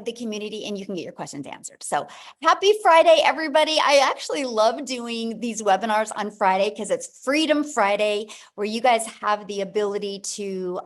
the community and you can get your questions answered. So happy Friday, everybody. I actually love doing these webinars on Friday because it's Freedom Friday, where you guys have the ability to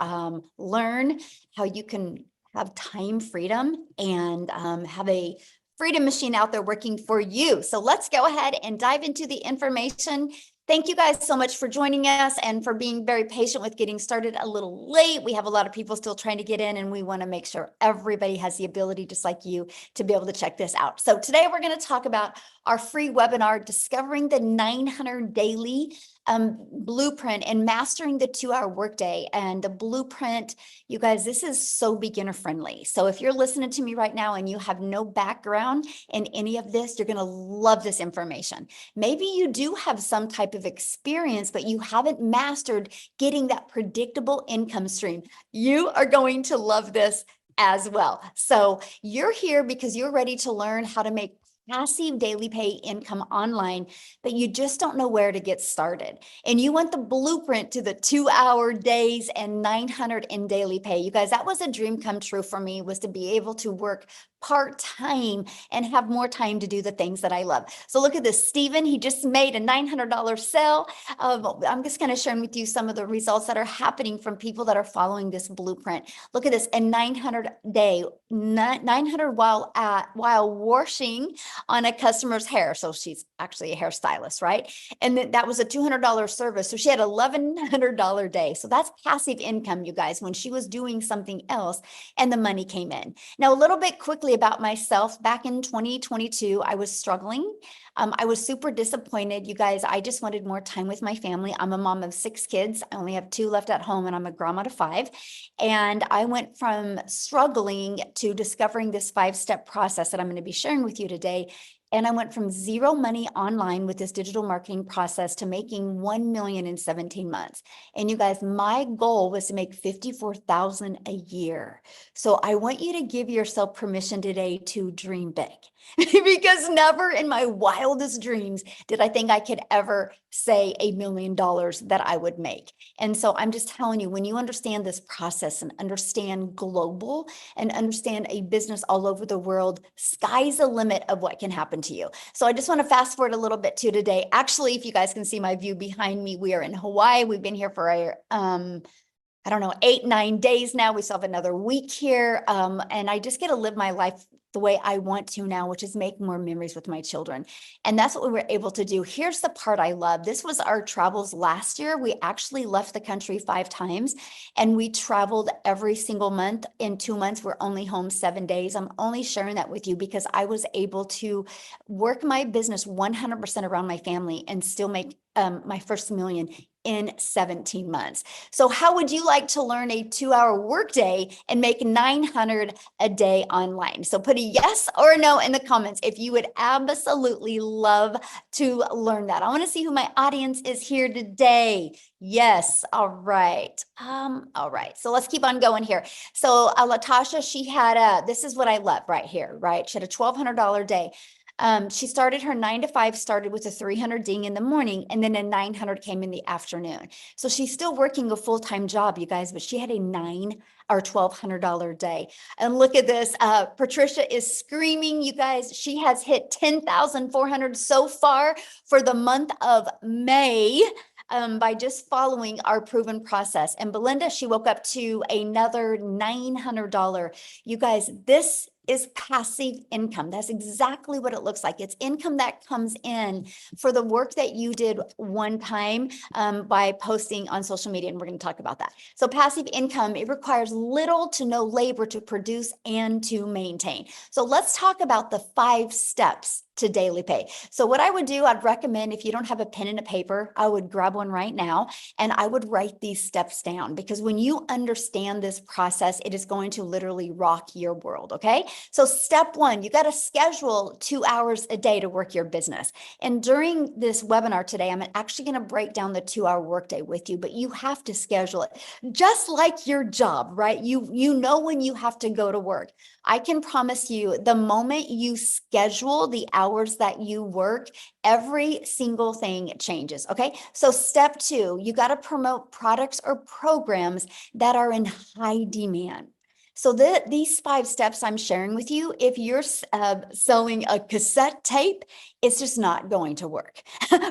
learn how you can have time freedom and have a freedom machine out there working for you. So let's go ahead and dive into the information. Thank you guys so much for joining us and for being very patient with getting started a little late. We have a lot of people still trying to get in, and we want to make sure everybody has the ability, just like you, to be able to check this out. So today we're going to talk about our free webinar, Discovering the 900 Daily Blueprint and Mastering the 2-Hour Workday. And the blueprint, you guys, this is so beginner friendly. So if you're listening to me right now and you have no background in any of this, you're going to love this information. Maybe you do have some type of experience, but you haven't mastered getting that predictable income stream. You are going to love this as well. So you're here because you're ready to learn how to make passive daily pay income online, but you just don't know where to get started. And you want the blueprint to the 2-hour days and 900 in daily pay. You guys, that was a dream come true for me, was to be able to work part-time and have more time to do the things that I love. So look at this, Stephen, he just made a $900 sale. I'm just kind of sharing with you some of the results that are happening from people that are following this blueprint. Look at this, a 900 day, 900 while washing on a customer's hair. So she's actually a hairstylist, right? And that was a $200 service. So she had $1,100 day. So that's passive income, you guys, when she was doing something else and the money came in. Now, a little bit quickly about myself, back in 2022, I was struggling. I was super disappointed. You guys, I just wanted more time with my family. I'm a mom of 6 kids. I only have 2 left at home, and I'm a grandma to 5. And I went from struggling to discovering this 5-step process that I'm going to be sharing with you today. And I went from 0 money online with this digital marketing process to making 1 million in 17 months. And you guys, my goal was to make 54,000 a year. So I want you to give yourself permission today to dream big, because never in my wildest dreams did I think I could ever say $1 million that I would make. And so I'm just telling you, when you understand this process and understand global and understand a business all over the world, sky's the limit of what can happen to you. So I just want to fast forward a little bit to today. Actually, if you guys can see my view behind me, we are in Hawaii. We've been here for I don't know, 8-9 days now. We still have another week here. And I just get to live my life the way I want to now, which is make more memories with my children. And that's what we were able to do. Here's the part I love. This was our travels last year. We actually left the country 5 times, and we traveled every single month. In 2 months, we're only home 7 days. I'm only sharing that with you because I was able to work my business 100% around my family and still make my first million in 17 months. So how would you like to learn a 2-hour workday and make 900 a day online? So put a yes or a no in the comments if you would absolutely love to learn that. I want to see who my audience is here today. Yes. All right. All right. So let's keep on going here. So Latasha, she had this is what I love right here, right? She had a $1,200 day. She started her 9 to 5, started with a 300 ding in the morning, and then a 900 came in the afternoon. So she's still working a full-time job, you guys, but she had a $1,200 day. And look at this. Patricia is screaming, you guys. She has hit 10,400 so far for the month of May. By just following our proven process. And Belinda, she woke up to another $900. You guys, this is passive income. That's exactly what it looks like. It's income that comes in for the work that you did one time by posting on social media, and we're going to talk about that. So passive income, it requires little to no labor to produce and to maintain. So let's talk about the 5 steps to daily pay. So what I would do, I'd recommend, if you don't have a pen and a paper, I would grab one right now and I would write these steps down, because when you understand this process, it is going to literally rock your world. Okay. So step 1, you got to schedule 2 hours a day to work your business. And during this webinar today, I'm actually going to break down the 2-hour workday with you, but you have to schedule it just like your job, right? You know when you have to go to work. I can promise you, the moment you schedule the hours that you work, every single thing changes. Okay. So step 2, you got to promote products or programs that are in high demand. So these 5 steps I'm sharing with you, if you're selling a cassette tape, it's just not going to work,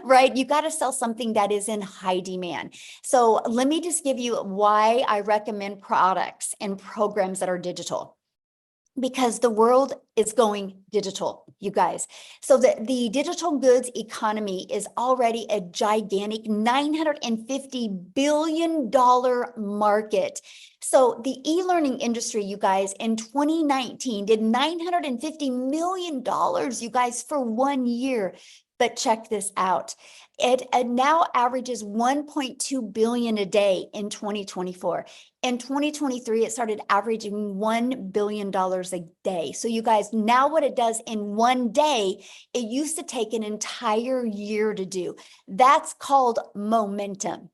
right? You got to sell something that is in high demand. So let me just give you why I recommend products and programs that are digital. Because the world is going digital, you guys. So the digital goods economy is already a gigantic $950 billion market. So the e-learning industry, you guys, in 2019 did $950 million, you guys, for 1 year. But check this out. It now averages 1.2 billion a day in 2024. In 2023, it started averaging $1 billion a day. So you guys, now what it does in 1 day, it used to take an entire year to do. That's called momentum,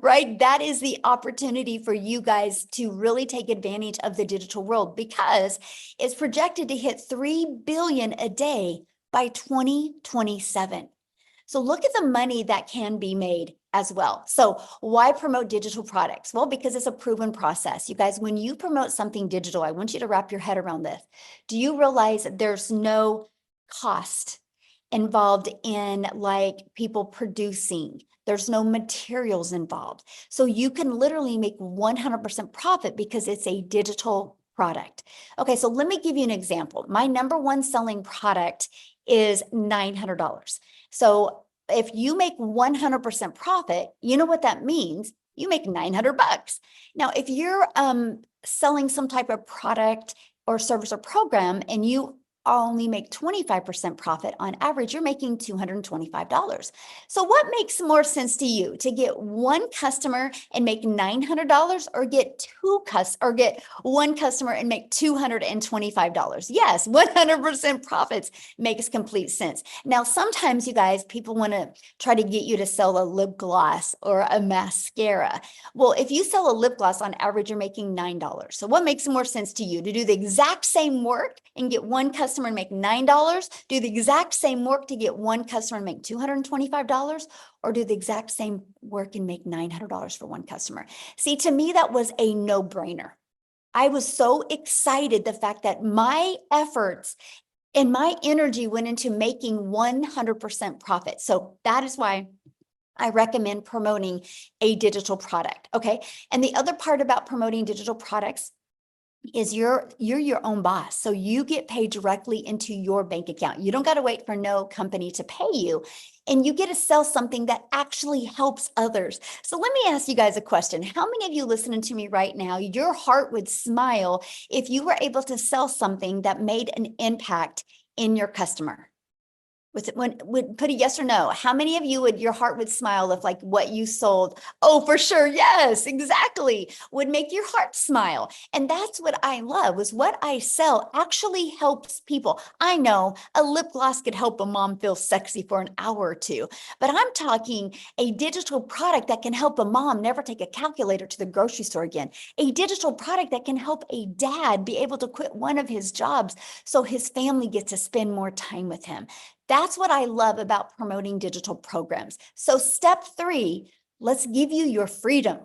right? That is the opportunity for you guys to really take advantage of the digital world, because it's projected to hit 3 billion a day by 2027. So look at the money that can be made as well. So why promote digital products? Well, because it's a proven process. You guys, when you promote something digital, I want you to wrap your head around this. Do you realize that there's no cost involved in like people producing? There's no materials involved. So you can literally make 100% profit because it's a digital product. Okay, so let me give you an example. My number one selling product is $900. So if you make 100% profit, you know what that means? You make 900 bucks. Now, if you're selling some type of product or service or program and you only make 25% profit on average, you're making $225. So what makes more sense to you, to get one customer and make $900, or get one customer and make $225? Yes, 100% profits makes complete sense. Now, sometimes you guys, people want to try to get you to sell a lip gloss or a mascara. Well, if you sell a lip gloss, on average, you're making $9. So what makes more sense to you, to do the exact same work and get one customer and make $9, do the exact same work to get one customer and make $225, or do the exact same work and make $900 for one customer? See, to me, that was a no-brainer. I was so excited, the fact that my efforts and my energy went into making 100% profit. So that is why I recommend promoting a digital product. Okay. And the other part about promoting digital products is you're your own boss. So you get paid directly into your bank account. You don't got to wait for no company to pay you, and you get to sell something that actually helps others. So let me ask you guys a question. How many of you listening to me right now, your heart would smile if you were able to sell something that made an impact in your customer? Would put a yes or no. How many of you would, your heart would smile if like what you sold? Oh, for sure. Yes, exactly. Would make your heart smile. And that's what I love, was what I sell actually helps people. I know a lip gloss could help a mom feel sexy for an hour or two, but I'm talking a digital product that can help a mom never take a calculator to the grocery store again. A digital product that can help a dad be able to quit one of his jobs so his family gets to spend more time with him. That's what I love about promoting digital programs. So step 3, let's give you your freedom.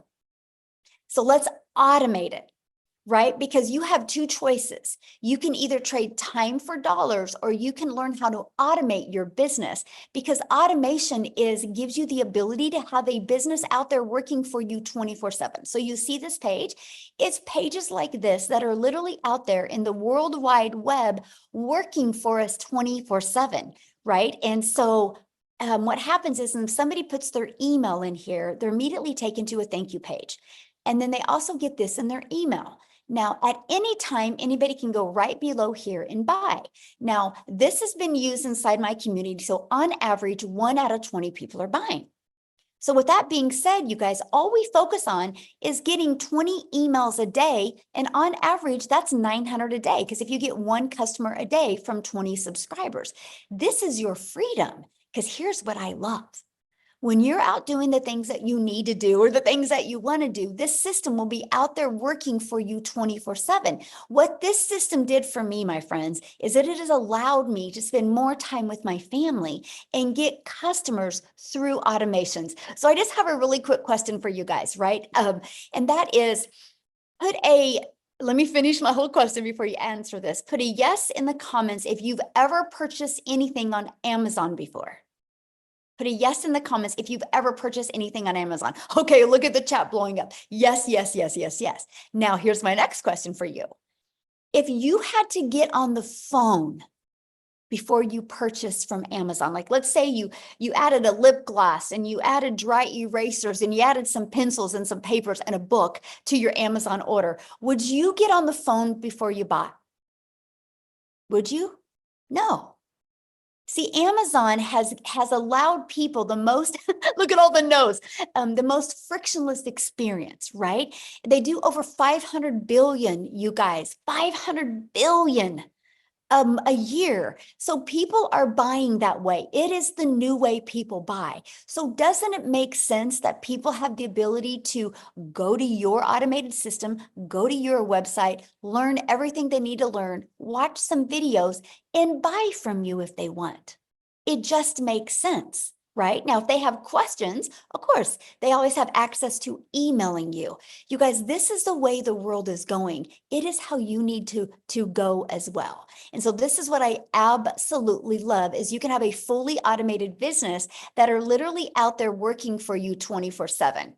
So let's automate it, right? Because you have 2 choices. You can either trade time for dollars, or you can learn how to automate your business, because automation gives you the ability to have a business out there working for you 24/7. So you see this page, it's pages like this that are literally out there in the World Wide Web working for us 24/7, right? And so what happens is when somebody puts their email in here, they're immediately taken to a thank you page. And then they also get this in their email. Now, at any time, anybody can go right below here and buy. Now, this has been used inside my community. So on average, 1 out of 20 people are buying. So with that being said, you guys, all we focus on is getting 20 emails a day. And on average, that's 900 a day. Because if you get one customer a day from 20 subscribers, this is your freedom. Because here's what I love. When you're out doing the things that you need to do, or the things that you want to do, this system will be out there working for you 24/7. What this system did for me, my friends, is that it has allowed me to spend more time with my family and get customers through automations. So I just have a really quick question for you guys, right? And that is, put a Let me finish my whole question before you answer this. Put a yes in the comments if you've ever purchased anything on Amazon before. Put a yes in the comments if you've ever purchased anything on Amazon. Okay, look at the chat blowing up. Yes, yes, yes, yes, yes. Now, here's my next question for you. If you had to get on the phone before you purchase from Amazon, like let's say you added a lip gloss and you added dry erasers and you added some pencils and some papers and a book to your Amazon order, would you get on the phone before you bought? Would you? No. See, Amazon has allowed people the most, look at all the no's, the most frictionless experience, right? They do over 500 billion, you guys, 500 billion a year. So people are buying that way. It is the new way people buy. So doesn't it make sense that people have the ability to go to your automated system, go to your website, learn everything they need to learn, watch some videos, and buy from you if they want? It just makes sense. Right? Now, if they have questions, of course, they always have access to emailing you. You guys, this is the way the world is going. It is how you need to go as well. And so this is what I absolutely love is you can have a fully automated business that are literally out there working for you 24/7.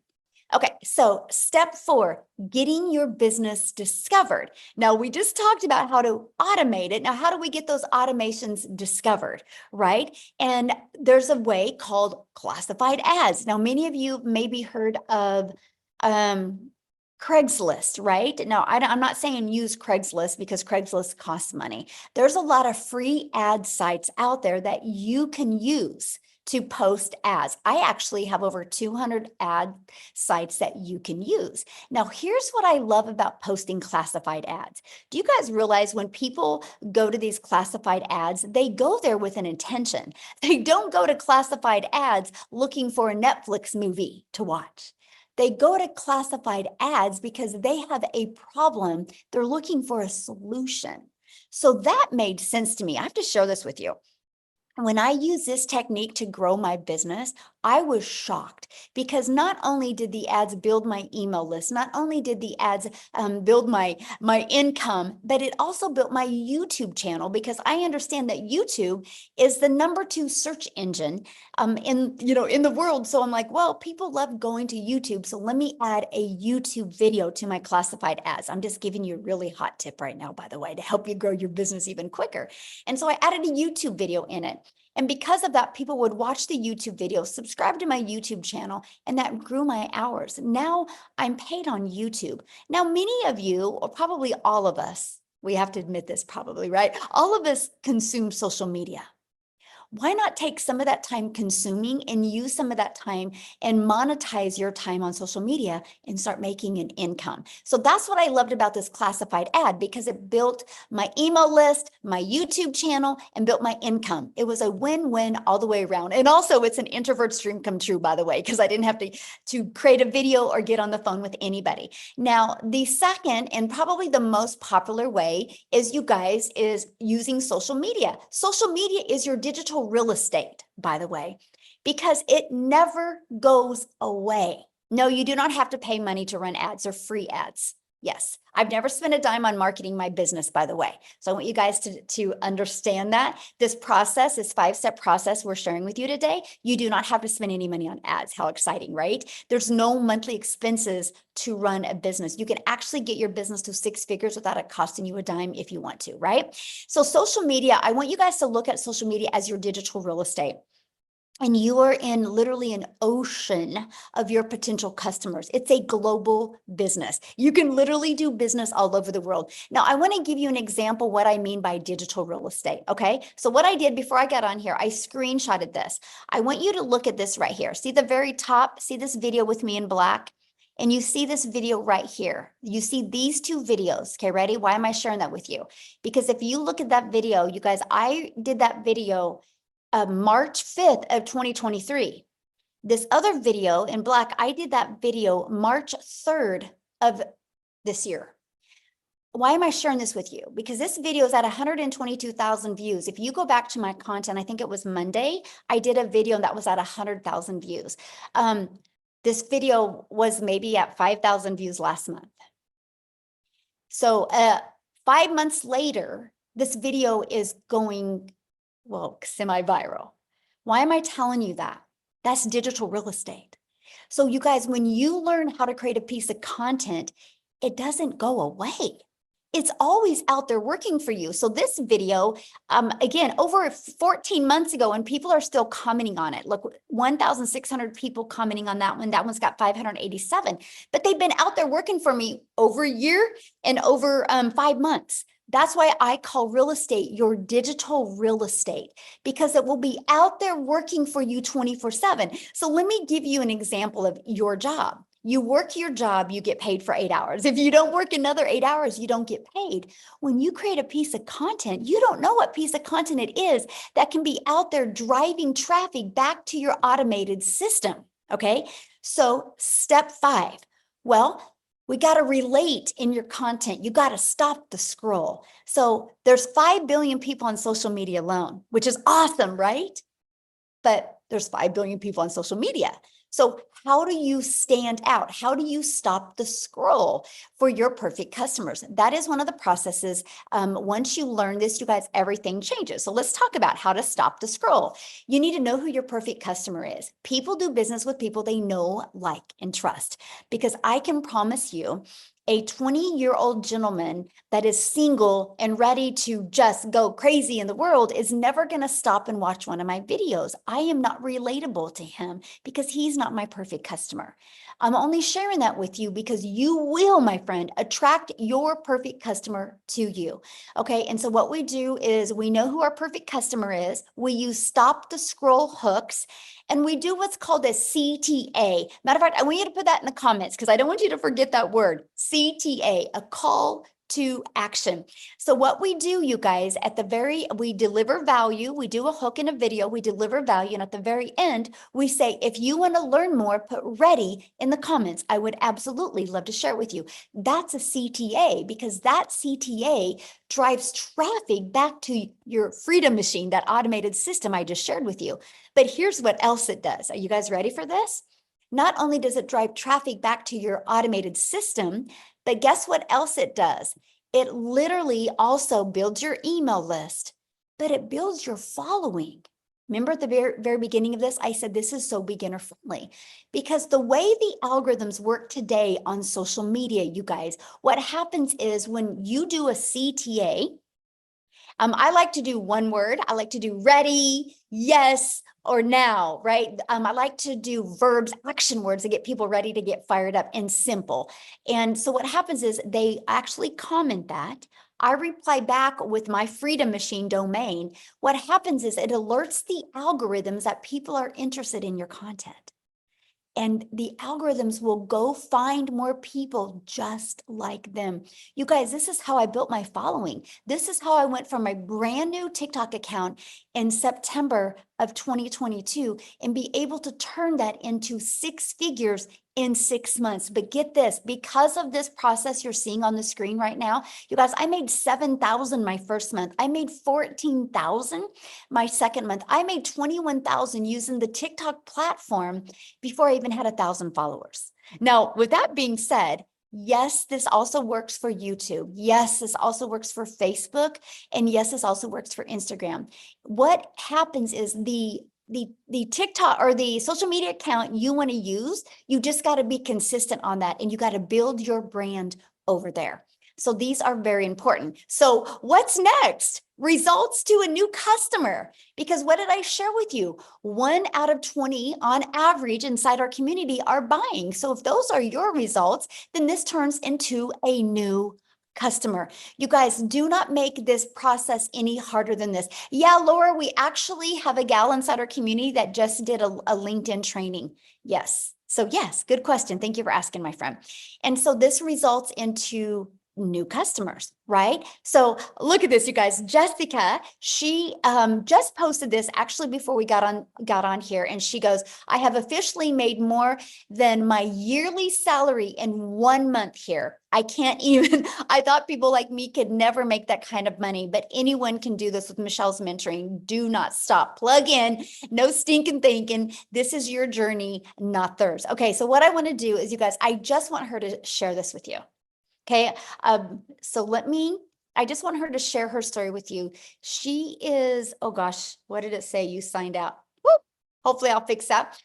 Okay, so step 4, getting your business discovered. Now, we just talked about how to automate it. Now, how do we get those automations discovered, right? And there's a way called classified ads. Now, many of you maybe heard of Craigslist, right? Now, I'm not saying use Craigslist because Craigslist costs money. There's a lot of free ad sites out there that you can use to post ads. I actually have over 200 ad sites that you can use. Now, here's what I love about posting classified ads. Do you guys realize when people go to these classified ads, they go there with an intention. They don't go to classified ads looking for a Netflix movie to watch. They go to classified ads because they have a problem. They're looking for a solution. So that made sense to me. I have to share this with you. When I used this technique to grow my business, I was shocked because not only did the ads build my email list, not only did the ads build my income, but it also built my YouTube channel because I understand that YouTube is the #2 search engine in the world. So I'm like, well, people love going to YouTube, so let me add a YouTube video to my classified ads. I'm just giving you a really hot tip right now, by the way, to help you grow your business even quicker. And so I added a YouTube video in it. And because of that, people would watch the YouTube video, subscribe to my YouTube channel, and that grew my hours. Now I'm paid on YouTube. Now, many of you, or probably all of us, we have to admit this probably, right? All of us consume social media. Why not take some of that time consuming and use some of that time and monetize your time on social media and start making an income? So that's what I loved about this classified ad because it built my email list, my YouTube channel, and built my income. It was a win-win all the way around. And also it's an introvert's dream come true, by the way, because I didn't have to create a video or get on the phone with anybody. Now, the second and probably the most popular way is, you guys, is using social media. Social media is your digital real estate, by the way, because it never goes away. No, you do not have to pay money to run ads or free ads. Yes, I've never spent a dime on marketing my business, by the way. So I want you guys to understand that this process, this 5-step process we're sharing with you today, you do not have to spend any money on ads. How exciting, right? There's no monthly expenses to run a business. You can actually get your business to 6 figures without it costing you a dime if you want to, right? So social media, I want you guys to look at social media as your digital real estate. And you are in literally an ocean of your potential customers. It's a global business. You can literally do business all over the world. Now, I want to give you an example what I mean by digital real estate, okay? So what I did before I got on here, I screenshotted this. I want you to look at this right here. See the very top? See this video with me in black? And you see this video right here. You see these 2 videos. Okay, ready? Why am I sharing that with you? Because if you look at that video, you guys, I did that video March 5th of 2023. This other video in black, I did that video March 3rd of this year. Why am I sharing this with you? Because this video is at 122,000 views. If you go back to my content, I think it was Monday, I did a video that was at 100,000 views. This video was maybe at 5,000 views last month. So 5 months later, this video is going, well, semi-viral. Why am I telling you that? That's digital real estate. So you guys, when you learn how to create a piece of content, it doesn't go away. It's always out there working for you. So this video, again, over 14 months ago, and people are still commenting on it. Look, 1,600 people commenting on that one. That one's got 587, but they've been out there working for me over a year and over 5 months. That's why I call real estate your digital real estate, because it will be out there working for you 24/7. So let me give you an example of your job. You work your job, you get paid for 8 hours. If you don't work another 8 hours, you don't get paid. When you create a piece of content, you don't know what piece of content it is that can be out there driving traffic back to your automated system. Okay. So step 5. Well, we got to relate in your content. You got to stop the scroll. So there's 5 billion people on social media alone, which is awesome, right? But there's 5 billion people on social media. So how do you stand out? How do you stop the scroll for your perfect customers? That is one of the processes. Once you learn this, you guys, everything changes. So let's talk about how to stop the scroll. You need to know who your perfect customer is. People do business with people they know, like, and trust, because I can promise you, a 20-year-old gentleman that is single and ready to just go crazy in the world is never going to stop and watch one of my videos. I am not relatable to him because he's not my perfect customer. I'm only sharing that with you because you will, my friend, attract your perfect customer to you. Okay. And so what we do is we know who our perfect customer is. We use stop the scroll hooks, and we do what's called a CTA. Matter of fact, I want you to put that in the comments because I don't want you to forget that word, CTA, a call to action. So what we do, you guys, we deliver value. We do a hook in a video, we deliver value. And at the very end, we say, if you want to learn more, put ready in the comments. I would absolutely love to share it with you. That's a CTA, because that CTA drives traffic back to your Freedom Machine, that automated system I just shared with you. But here's what else it does. Are you guys ready for this? Not only does it drive traffic back to your automated system, but guess what else it does? It literally also builds your email list, but it builds your following. Remember at the very beginning of this, I said this is so beginner friendly, because the way the algorithms work today on social media, you guys, what happens is when you do a CTA, I like to do one word. I like to do ready, yes, or now, right? I like to do verbs, action words to get people ready to get fired up, and simple. And so what happens is they actually comment that. I reply back with my Freedom Machine domain. What happens is it alerts the algorithms that people are interested in your content. And the algorithms will go find more people just like them. You guys, this is how I built my following. This is how I went from my brand new TikTok account in September of 2022 and be able to turn that into 6 figures in 6 months. But get this, because of this process you're seeing on the screen right now, you guys, I made 7,000 my first month. I made 14,000 my second month. I made 21,000 using the TikTok platform before I even had 1,000 followers. Now, with that being said, yes, this also works for YouTube. Yes, this also works for Facebook. And yes, this also works for Instagram. What happens is the TikTok or the social media account you want to use, you just got to be consistent on that, and you got to build your brand over there. So these are very important. So what's next? Results to a new customer. Because what did I share with you? 1 out of 20 on average inside our community are buying. So if those are your results, then this turns into a new customer. You guys, do not make this process any harder than this. Yeah, Laura, we actually have a gal inside our community that just did a LinkedIn training. Yes. So yes, good question. Thank you for asking, my friend. And so this results into new customers, right? So look at this, you guys. Jessica, she just posted this actually before we got on here, and she goes, I have officially made more than my yearly salary in 1 month here. I can't even, I thought people like me could never make that kind of money, but anyone can do this with Michelle's mentoring. Do not stop. Plug in, no stinking thinking. This is your journey, not theirs. Okay, so what I want to do is, you guys, I just want her to share this with you. Okay. So I just want her to share her story with you. She is, oh gosh, what did it say? You signed out. Woo! Hopefully I'll fix that.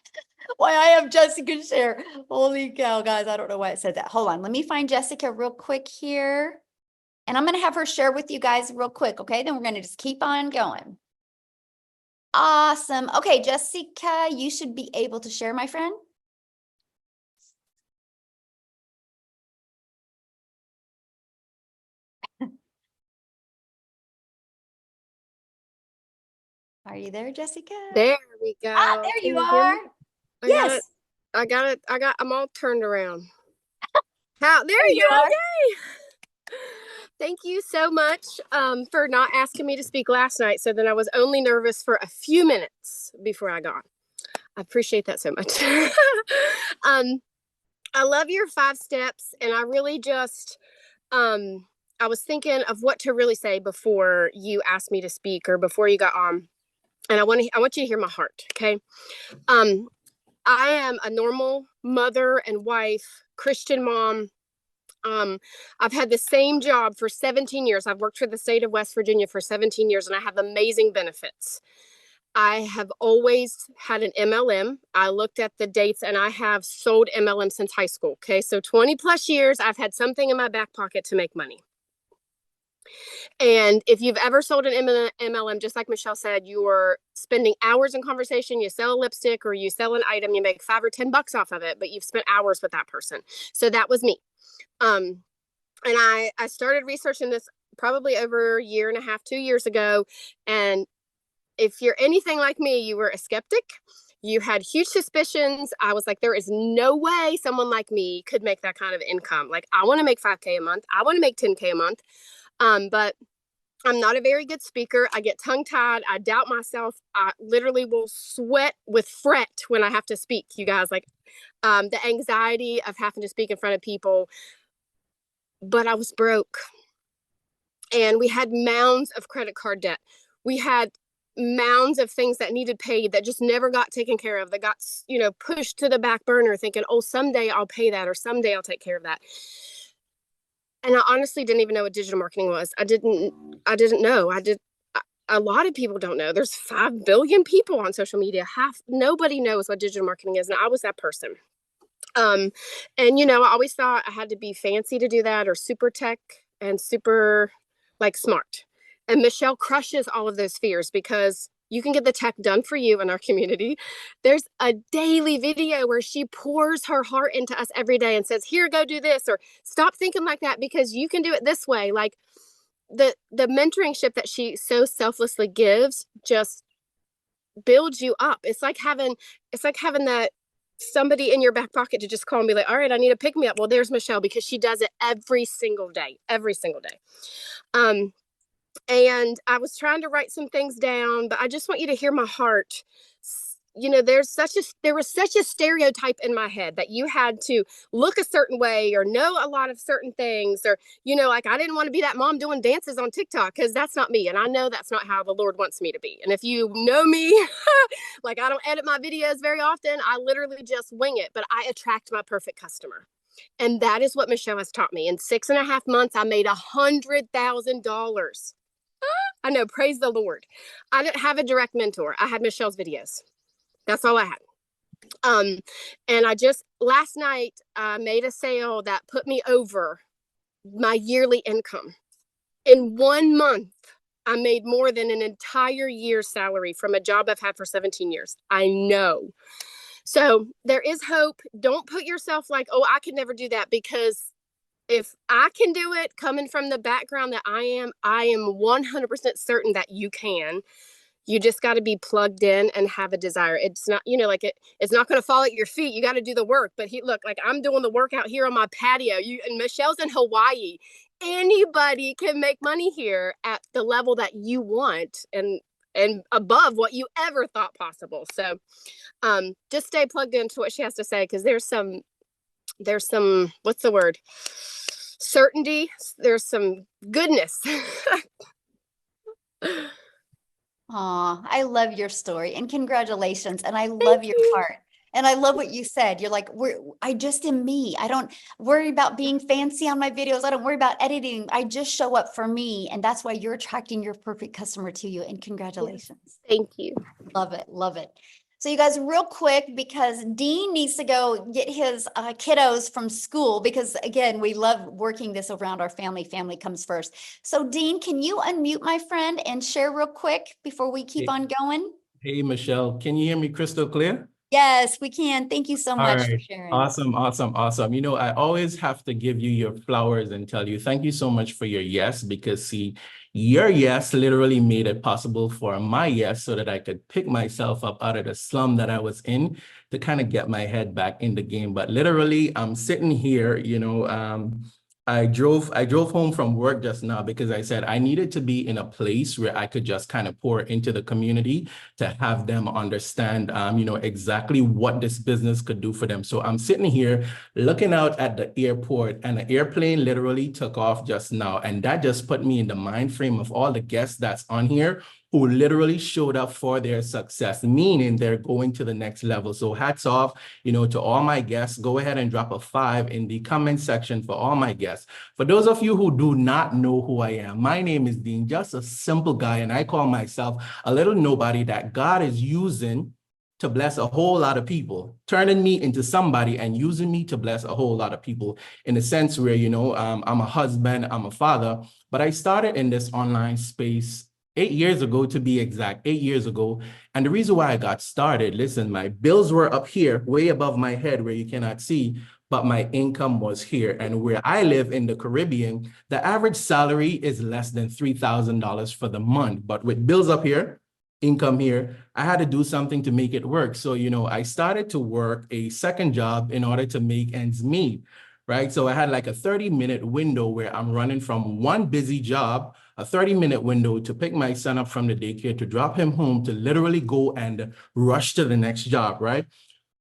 Why I have Jessica share. Holy cow, guys. I don't know why it said that. Hold on. Let me find Jessica real quick here. And I'm going to have her share with you guys real quick. Okay. Then we're going to just keep on going. Awesome. Okay, Jessica, you should be able to share, my friend. Are you there, Jessica? There we go. There Can you hear are. me? Yes. I'm all turned around. There There you you go. are. Yay. Thank you so much for not asking me to speak last night. So then I was only nervous for a few minutes before I got. I appreciate that so much. I love your 5 steps, and I really just I was thinking of what to really say before you asked me to speak or before you got on. And I want you to hear my heart, okay? I am a normal mother and wife, Christian mom. I've had the same job for 17 years. I've worked for the state of West Virginia for 17 years, and I have amazing benefits. I have always had an MLM. I looked at the dates, and I have sold MLM since high school. Okay, so 20 plus years, I've had something in my back pocket to make money. And if you've ever sold an MLM, just like Michelle said, you're spending hours in conversation. You sell a lipstick or you sell an item, you make $5 or $10 off of it, but you've spent hours with that person. So that was me. And I started researching this probably over a year and a half, 2 years ago. And if you're anything like me, you were a skeptic. You had huge suspicions. I was like, there is no way someone like me could make that kind of income. Like, I want to make $5K a month. I want to make $10K a month. But I'm not a very good speaker. I get tongue tied. I doubt myself. I literally will sweat with fret when I have to speak, you guys. Like the anxiety of having to speak in front of people. But I was broke. And we had mounds of credit card debt. We had mounds of things that needed paid that just never got taken care of, that got, pushed to the back burner thinking, oh, someday I'll pay that or someday I'll take care of that. And I honestly didn't even know what digital marketing was. I didn't know. A lot of people don't know. There's 5 billion people on social media. Nobody knows what digital marketing is. And I was that person. And I always thought I had to be fancy to do that, or super tech and super smart. And Michelle crushes all of those fears because you can get the tech done for you in our community. There's a daily video where she pours her heart into us every day and says, here, go do this, or stop thinking like that because you can do it this way. Like the mentoringship that she so selflessly gives just builds you up. It's like having that somebody in your back pocket to just call and be like, all right, I need to pick me up. Well, there's Michelle, because she does it every single day. And I was trying to write some things down, but I just want you to hear my heart. There was such a stereotype in my head that you had to look a certain way or know a lot of certain things, or I didn't want to be that mom doing dances on TikTok, because that's not me, and I know that's not how the Lord wants me to be. And if you know me, I don't edit my videos very often. I literally just wing it, but I attract my perfect customer. And that is what Michelle has taught me. In 6.5 months, I made $100,000. I know, praise the Lord. I didn't have a direct mentor. I had Michelle's videos. That's all I had. And I just last night made a sale that put me over my yearly income. In 1 month, I made more than an entire year's salary from a job I've had for 17 years. I know. So there is hope. Don't put yourself like, oh, I could never do that, because if I can do it coming from the background that I am 100% certain that you can. You just got to be plugged in and have a desire. It's not, it's not going to fall at your feet. You got to do the work. But look, I'm doing the work out here on my patio. And Michelle's in Hawaii. Anybody can make money here at the level that you want, and above what you ever thought possible. So just stay plugged into what she has to say, because there's some, what's the word? Certainty. There's some goodness. Aw, I love your story, and congratulations. And I love your heart. And I love what you said. You're like, I just am me. I don't worry about being fancy on my videos. I don't worry about editing. I just show up for me. And that's why you're attracting your perfect customer to you. And congratulations. Thank you. Love it. Love it. So you guys, real quick, because Dean needs to go get his kiddos from school, because again, we love working this around our family. Family comes first. So Dean, can you unmute my friend and share real quick before we keep on going? Hey, Michelle, can you hear me crystal clear? Yes, we can. Thank you so All much for right. sharing. Awesome, awesome, awesome. You know, I always have to give you your flowers and tell you thank you so much for your yes, because see, your yes literally made it possible for my yes so that I could pick myself up out of the slum that I was in to kind of get my head back in the game. But literally, I'm sitting here, I drove home from work just now because I said I needed to be in a place where I could just kind of pour into the community to have them understand, exactly what this business could do for them. So I'm sitting here looking out at the airport, and the airplane literally took off just now. And that just put me in the mind frame of all the guests that's on here who literally showed up for their success, meaning they're going to the next level. So hats off, to all my guests. Go ahead and drop a 5 in the comment section for all my guests. For those of you who do not know who I am, my name is Dean, just a simple guy, and I call myself a little nobody that God is using to bless a whole lot of people, turning me into somebody and using me to bless a whole lot of people, in a sense where, I'm a husband, I'm a father, but I started in this online space 8 years ago, to be exact, 8 years ago. And the reason why I got started, listen, my bills were up here, way above my head where you cannot see, but my income was here. And where I live in the Caribbean, the average salary is less than $3,000 for the month. But with bills up here, income here, I had to do something to make it work. So, I started to work a second job in order to make ends meet, right? So I had like a 30-minute window where I'm running from one busy job, a 30-minute window to pick my son up from the daycare, to drop him home, to literally go and rush to the next job, right?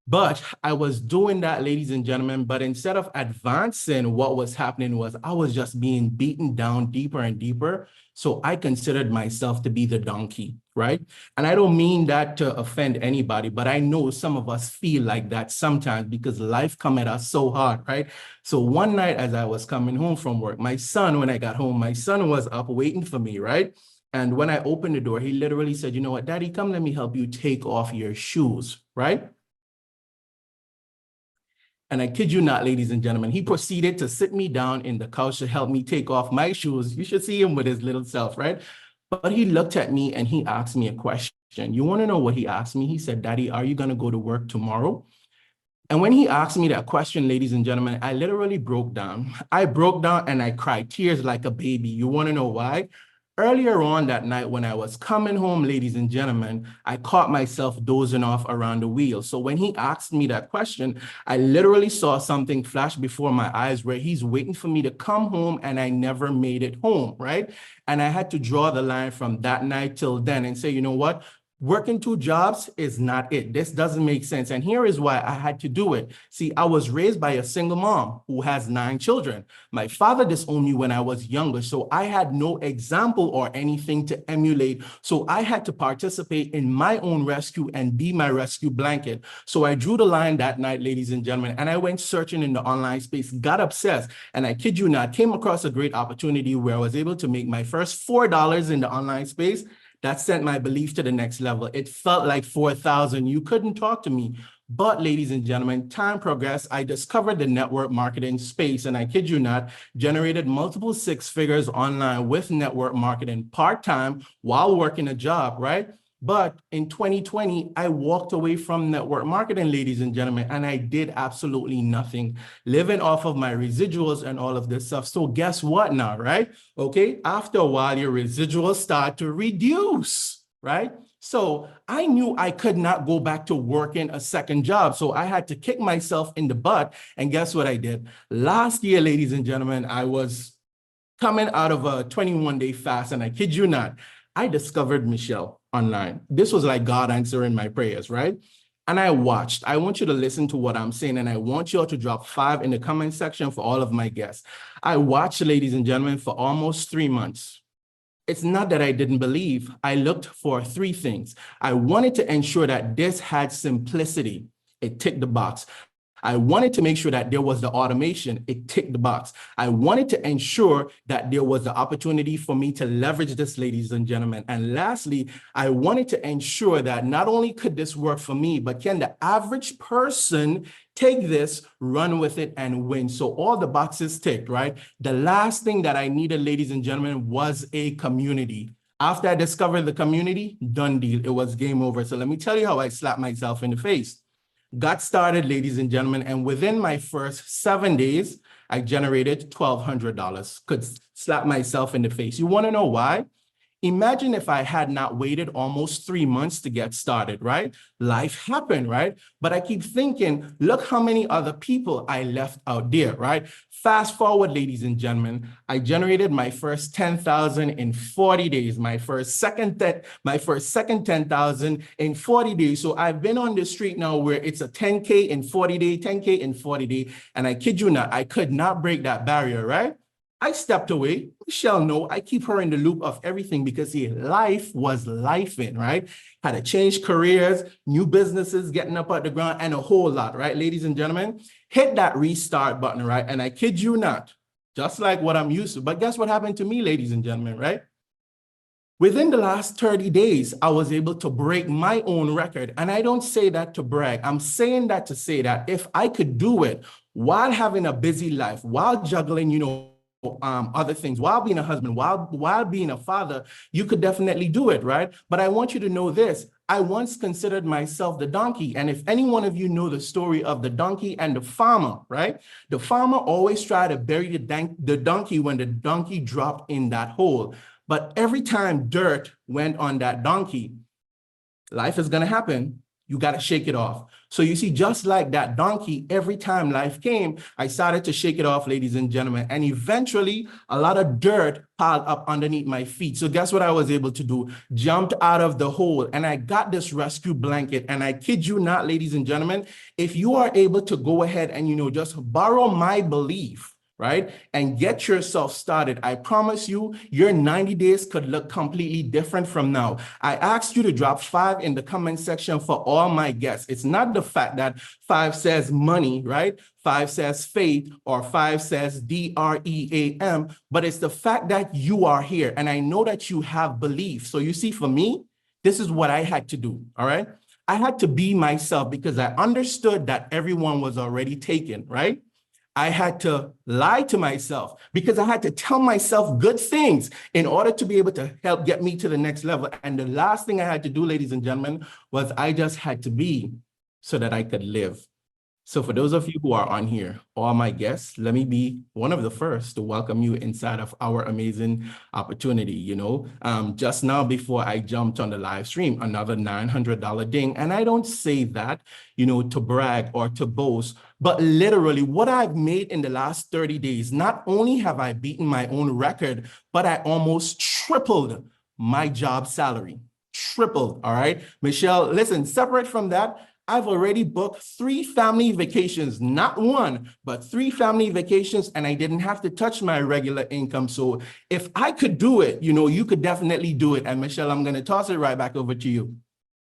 But I was doing that, ladies and gentlemen, but instead of advancing, what was happening was I was just being beaten down deeper and deeper. So I considered myself to be the donkey, right? And I don't mean that to offend anybody, but I know some of us feel like that sometimes because life come at us so hard, right? So one night as I was coming home from work, when I got home, my son was up waiting for me, right? And when I opened the door, he literally said, "You know what, Daddy, come let me help you take off your shoes," right? And I kid you not, ladies and gentlemen, he proceeded to sit me down in the couch to help me take off my shoes. You should see him with his little self, right? But he looked at me and he asked me a question. You want to know what he asked me? He said, "Daddy, are you going to go to work tomorrow?" And when he asked me that question, ladies and gentlemen, I literally broke down. I broke down and I cried tears like a baby. You want to know why? Earlier on that night when I was coming home, ladies and gentlemen, I caught myself dozing off around the wheel. So when he asked me that question, I literally saw something flash before my eyes where he's waiting for me to come home and I never made it home, right? And I had to draw the line from that night till then and say, you know what? Working 2 jobs is not it. This doesn't make sense. And here is why I had to do it. See, I was raised by a single mom who has 9 children. My father disowned me when I was younger, so I had no example or anything to emulate. So I had to participate in my own rescue and be my rescue blanket. So I drew the line that night, ladies and gentlemen, and I went searching in the online space, got obsessed, and I kid you not, came across a great opportunity where I was able to make my first $4 in the online space. That sent my belief to the next level. It felt like 4,000. You couldn't talk to me. But ladies and gentlemen, time progressed. I discovered the network marketing space, and I kid you not, generated multiple 6 figures online with network marketing part-time while working a job, right? But in 2020, I walked away from network marketing, ladies and gentlemen, and I did absolutely nothing, living off of my residuals and all of this stuff. So guess what now, right? Okay, after a while, your residuals start to reduce, right? So I knew I could not go back to working a second job. So I had to kick myself in the butt. And guess what I did? Last year, ladies and gentlemen, I was coming out of a 21-day fast, and I kid you not, I discovered Michelle online. This was like God answering my prayers, right? And I watched. I want you to listen to what I'm saying, and I want you all to drop 5 in the comment section for all of my guests. I watched, ladies and gentlemen, for almost 3 months. It's not that I didn't believe. I looked for 3 things. I wanted to ensure that this had simplicity. It ticked the box. I wanted to make sure that there was the automation. It ticked the box. I wanted to ensure that there was the opportunity for me to leverage this, ladies and gentlemen. And lastly, I wanted to ensure that not only could this work for me, but can the average person take this, run with it, and win? So all the boxes ticked, right? The last thing that I needed, ladies and gentlemen, was a community. After I discovered the community, done deal. It was game over. So let me tell you how I slapped myself in the face. Got started, ladies and gentlemen, and within my first 7 days, I generated $1,200. Could slap myself in the face. You want to know why? Imagine if I had not waited almost 3 months to get started, right? Life happened, right? But I keep thinking, look how many other people I left out there, right? Fast forward, ladies and gentlemen, I generated my first 10,000 in 40 days, my first second 10,000 in 40 days. So I've been on the street now where it's a 10K in 40 days, 10K in 40 days. And I kid you not, I could not break that barrier, right? I stepped away. Michelle, no, I keep her in the loop of everything because life was lifing, right? Had to change careers, new businesses, getting up at the ground, and a whole lot, right? Ladies and gentlemen, hit that restart button, right? And I kid you not, just like what I'm used to. But guess what happened to me, ladies and gentlemen, right? Within the last 30 days, I was able to break my own record. And I don't say that to brag. I'm saying that to say that if I could do it while having a busy life, while juggling, other things, while being a husband, while being a father, you could definitely do it, right? But I want you to know this. I once considered myself the donkey. And if any one of you know the story of the donkey and the farmer, right? The farmer always tried to bury the donkey when the donkey dropped in that hole. But every time dirt went on that donkey, life is going to happen. You got to shake it off. So you see, just like that donkey, every time life came, I started to shake it off, ladies and gentlemen. And eventually, a lot of dirt piled up underneath my feet. So guess what I was able to do? Jumped out of the hole and I got this rescue blanket. And I kid you not, ladies and gentlemen, if you are able to go ahead and, just borrow my belief, right? And get yourself started. I promise you, your 90 days could look completely different from now. I asked you to drop 5 in the comment section for all my guests. It's not the fact that 5 says money, right? 5 says faith, or 5 says DREAM, but it's the fact that you are here. And I know that you have belief. So you see, for me, this is what I had to do, all right? I had to be myself because I understood that everyone was already taken, right? I had to lie to myself because I had to tell myself good things in order to be able to help get me to the next level. And the last thing I had to do, ladies and gentlemen, was I just had to be so that I could live. So for those of you who are on here, all my guests, let me be one of the first to welcome you inside of our amazing opportunity. Just now before I jumped on the live stream, another $900 ding. And I don't say that, to brag or to boast, but literally what I've made in the last 30 days, not only have I beaten my own record, but I almost tripled my job salary. Tripled, all right? Michelle, listen, separate from that, I've already booked 3 family vacations, not 1, but 3 family vacations, and I didn't have to touch my regular income. So if I could do it, you could definitely do it. And Michelle, I'm going to toss it right back over to you.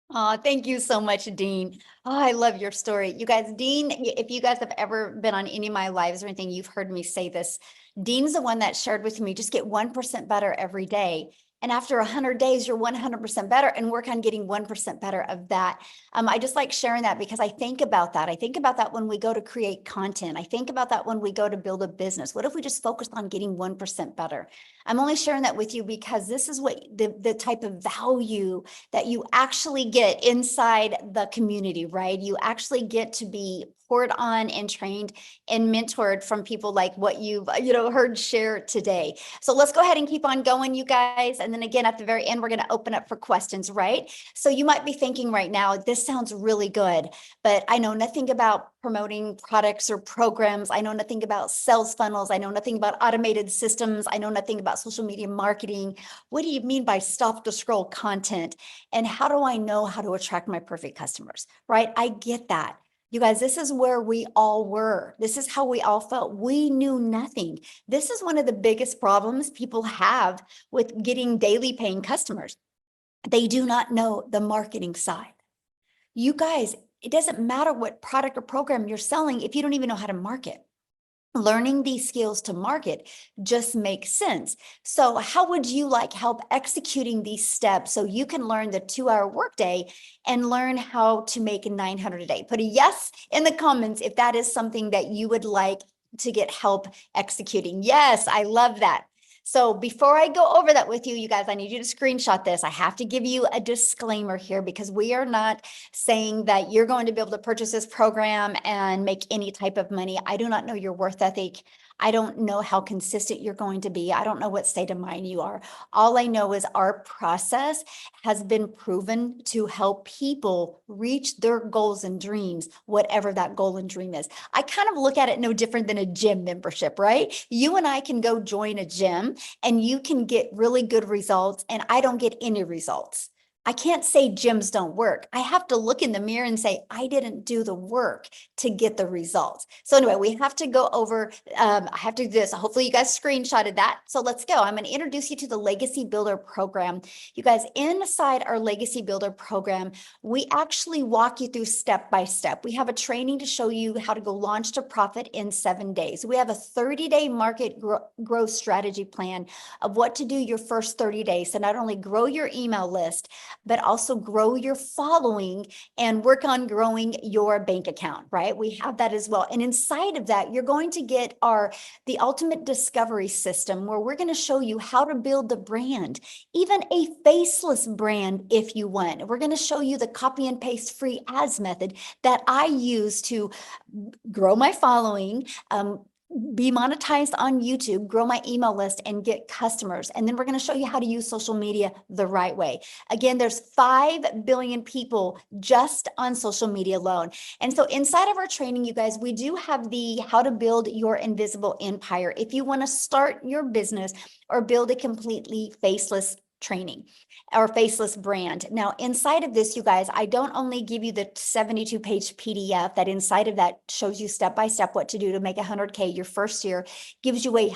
Oh, thank you so much, Dean. Oh, I love your story. You guys, Dean, if you guys have ever been on any of my lives or anything, you've heard me say this. Dean's the one that shared with me, just get 1% better every day. And after 100 days, you're 100% better, and work on getting 1% better of that. I just like sharing that because I think about that. I think about that when we go to create content. I think about that when we go to build a business. What if we just focused on getting 1% better? I'm only sharing that with you because this is what the type of value that you actually get inside the community, right? You actually get to be poured on and trained and mentored from people like what you've heard share today. So let's go ahead and keep on going, you guys. And then again, at the very end, we're going to open up for questions, right? So you might be thinking right now, this sounds really good, but I know nothing about promoting products or programs. I know nothing about sales funnels. I know nothing about automated systems. I know nothing about social media marketing. What do you mean by stop to scroll content? And how do I know how to attract my perfect customers, right? I get that. You guys, this is where we all were. This is how we all felt. We knew nothing. This is one of the biggest problems people have with getting daily paying customers. They do not know the marketing side. You guys, it doesn't matter what product or program you're selling if you don't even know how to market. Learning these skills to market just makes sense. So how would you like help executing these steps so you can learn the 2-hour workday and learn how to make 900 a day? Put a yes in the comments if that is something that you would like to get help executing. Yes, I love that. So before I go over that with you, you guys, I need you to screenshot this. I have to give you a disclaimer here because we are not saying that you're going to be able to purchase this program and make any type of money. I do not know your worth ethic. I don't know how consistent you're going to be. I don't know what state of mind you are. All I know is our process has been proven to help people reach their goals and dreams, whatever that goal and dream is. I kind of look at it no different than a gym membership, right? You and I can go join a gym and you can get really good results and I don't get any results. I can't say gyms don't work. I have to look in the mirror and say, I didn't do the work to get the results. So anyway, we have to go over, I have to do this. Hopefully you guys screenshotted that. So let's go. I'm going to introduce you to the Legacy Builder program. You guys, inside our Legacy Builder program, we actually walk you through step by step. We have a training to show you how to go launch to profit in 7 days. We have a 30-day market growth strategy plan of what to do your first 30 days to not only grow your email list, but also grow your following and work on growing your bank account, right? We have that as well. And inside of that, you're going to get the ultimate discovery system where we're going to show you how to build the brand, even a faceless brand if you want. We're going to show you the copy and paste free ads method that I use to grow my following, be monetized on YouTube, grow my email list and get customers. And then we're going to show you how to use social media the right way. Again, there's 5 billion people just on social media alone. And so inside of our training, you guys, we do have the how to build your invisible empire. If you want to start your business or build a completely faceless training or faceless brand. Now, inside of this, you guys, I don't only give you the 72-page PDF that inside of that shows you step by step what to do to make 100K your first year, gives you a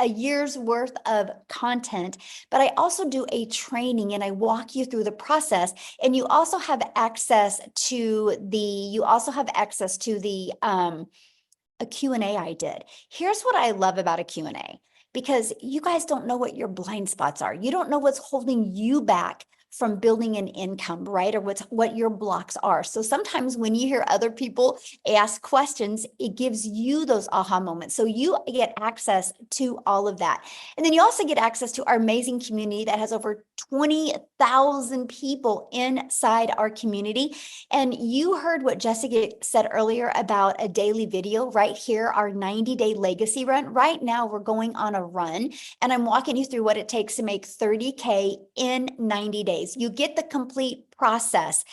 year's worth of content, but I also do a training and I walk you through the process. And you also have access to a Q&A I did. Here's what I love about a Q&A. Because you guys don't know what your blind spots are. You don't know what's holding you back from building an income, right? Or what your blocks are. So sometimes when you hear other people ask questions, it gives you those aha moments. So you get access to all of that. And then you also get access to our amazing community that has over 20,000 people inside our community. And you heard what Jessica said earlier about a daily video right here, our 90-day legacy run. Right now, we're going on a run and I'm walking you through what it takes to make 30K in 90 days. You get the complete process,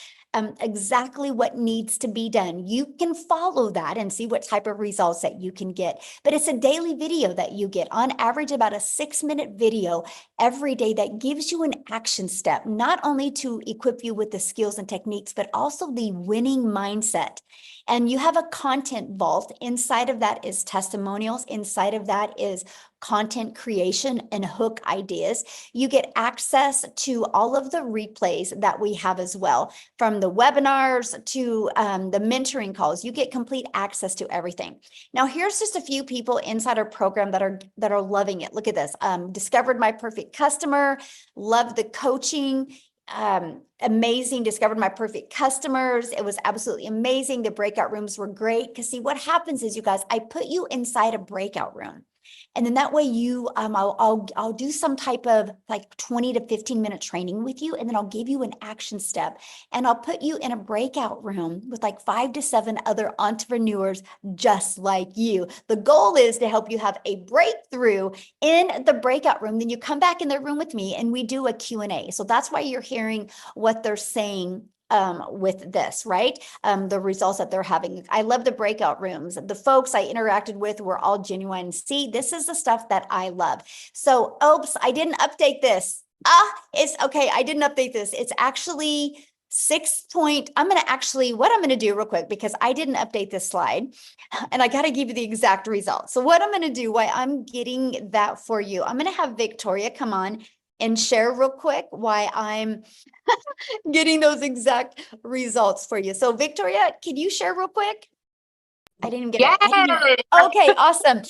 exactly what needs to be done. You can follow that and see what type of results that you can get. But it's a daily video that you get, on average about a 6-minute video every day that gives you an action step, not only to equip you with the skills and techniques, but also the winning mindset. And you have a content vault. Inside of that is testimonials. Inside of that is content creation and hook ideas. You get access to all of the replays that we have as well, from the webinars to the mentoring calls. You get complete access to everything. Now, here's just a few people inside our program that are loving it. Look at this. Discovered my perfect customer, love the coaching. Amazing, discovered my perfect customers. It was absolutely amazing. The breakout rooms were great. Because see, what happens is, you guys, I put you inside a breakout room. And then that way you, I'll do some type of like 20 to 15-minute training with you. And then I'll give you an action step and I'll put you in a breakout room with like 5 to 7 other entrepreneurs just like you. The goal is to help you have a breakthrough in the breakout room. Then you come back in the room with me and we do a Q&A. So that's why you're hearing what they're saying with this, right? The results that they're having. I love the breakout rooms. The folks I interacted with were all genuine. See, this is the stuff that I love. So, oops, I didn't update this. It's okay. I didn't update this. It's actually what I'm going to do real quick, because I didn't update this slide and I got to give you the exact result. So what I'm going to do while I'm getting that for you, I'm going to have Victoria come on and share real quick why I'm getting those exact results for you. So Victoria, can you share real quick? I didn't even get it. Yes. Okay, awesome.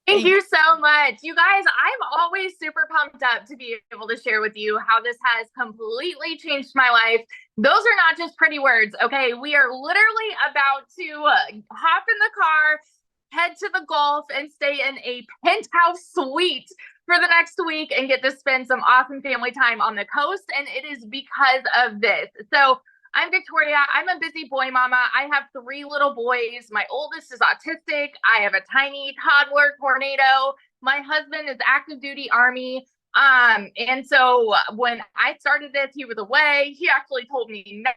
Thank you so much. You guys, I'm always super pumped up to be able to share with you how this has completely changed my life. Those are not just pretty words, okay? We are literally about to hop in the car, head to the Gulf, and stay in a penthouse suite for the next week and get to spend some awesome family time on the coast. And it is because of this. So I'm Victoria. I'm a busy boy mama. I have 3 little boys. My oldest is autistic. I have a tiny toddler tornado. My husband is active duty Army. And so when I started this, he was away. He actually told me not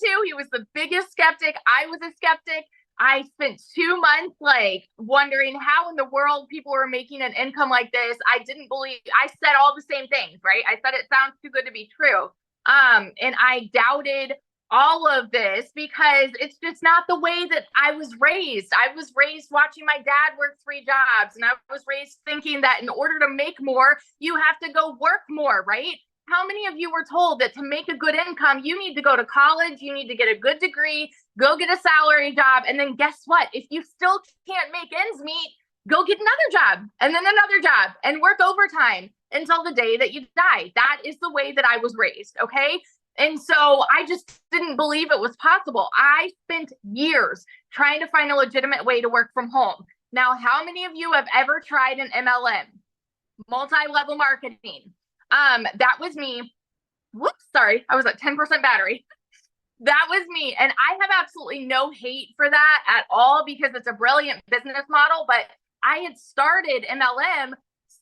to. He was the biggest skeptic. I was a skeptic. I spent 2 months like wondering how in the world people were making an income like this. I didn't believe, I said all the same things, right? I said it sounds too good to be true. And I doubted all of this because it's just not the way that I was raised. I was raised watching my dad work 3 jobs, and I was raised thinking that in order to make more, you have to go work more, right? How many of you were told that to make a good income, you need to go to college, you need to get a good degree, go get a salary job, and then guess what? If you still can't make ends meet, go get another job, and then another job, and work overtime until the day that you die. That is the way that I was raised, okay? And so I just didn't believe it was possible. I spent years trying to find a legitimate way to work from home. Now, how many of you have ever tried an MLM, multi-level marketing? That was me. Whoops, sorry, I was at 10% battery. That was me. And I have absolutely no hate for that at all because it's a brilliant business model. But I had started MLM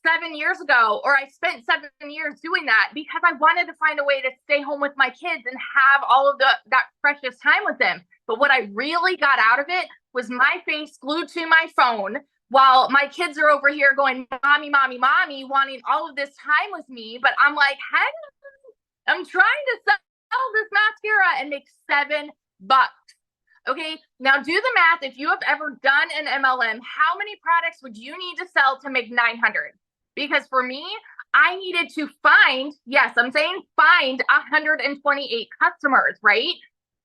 7 years ago, or I spent 7 years doing that because I wanted to find a way to stay home with my kids and have all of that precious time with them. But what I really got out of it was my face glued to my phone while my kids are over here going, mommy, mommy, mommy, wanting all of this time with me. But I'm like, hey, I'm trying to sell this mascara and make $7. Okay, now do the math. If you have ever done an MLM, how many products would you need to sell to make 900? Because for me, I needed to find, yes, I'm saying find 128 customers, right?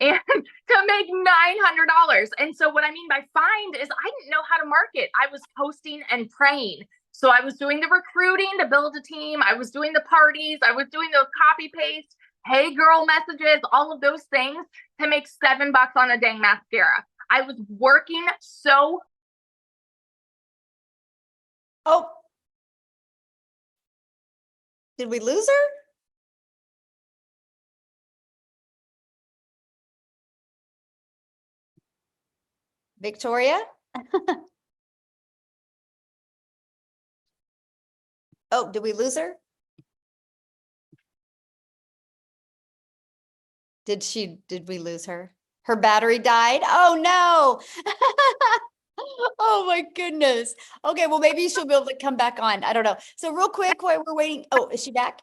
And to make $900. And so what I mean by find is I didn't know how to market. I was posting and praying. So I was doing the recruiting to build a team. I was doing the parties. I was doing those copy paste, hey girl messages, all of those things to make $7 on a dang mascara. I was working so. Oh, did we lose her? Victoria? Oh, did we lose her? Did we lose her? Her battery died? Oh no. Oh my goodness. Okay, well maybe she'll be able to come back on. I don't know. So real quick while we're waiting. Oh, is she back?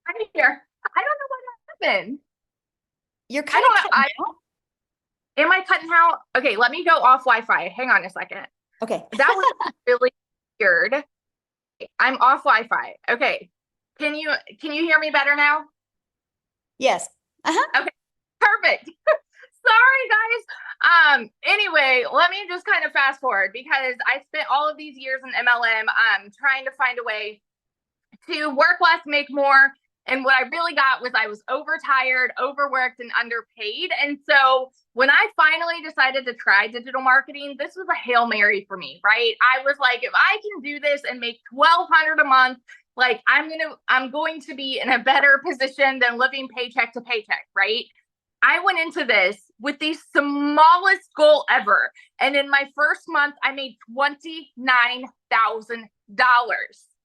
I'm here. I don't know what happened. You're kind of cutting out. Am I cutting out? Okay, let me go off Wi-Fi. Hang on a second. Okay. That was really weird. I'm off Wi-Fi. Okay. Can you hear me better now? Yes. Uh-huh. Okay. Perfect. Sorry, guys. Anyway, let me just kind of fast forward because I spent all of these years in MLM trying to find a way to work less, make more. And what I really got was I was overtired, overworked, and underpaid. And so when I finally decided to try digital marketing, this was a Hail Mary for me, right? I was like, if I can do this and make $1,200 a month, like I'm going to be in a better position than living paycheck to paycheck, right? I went into this with the smallest goal ever. And in my first month, I made $29,000.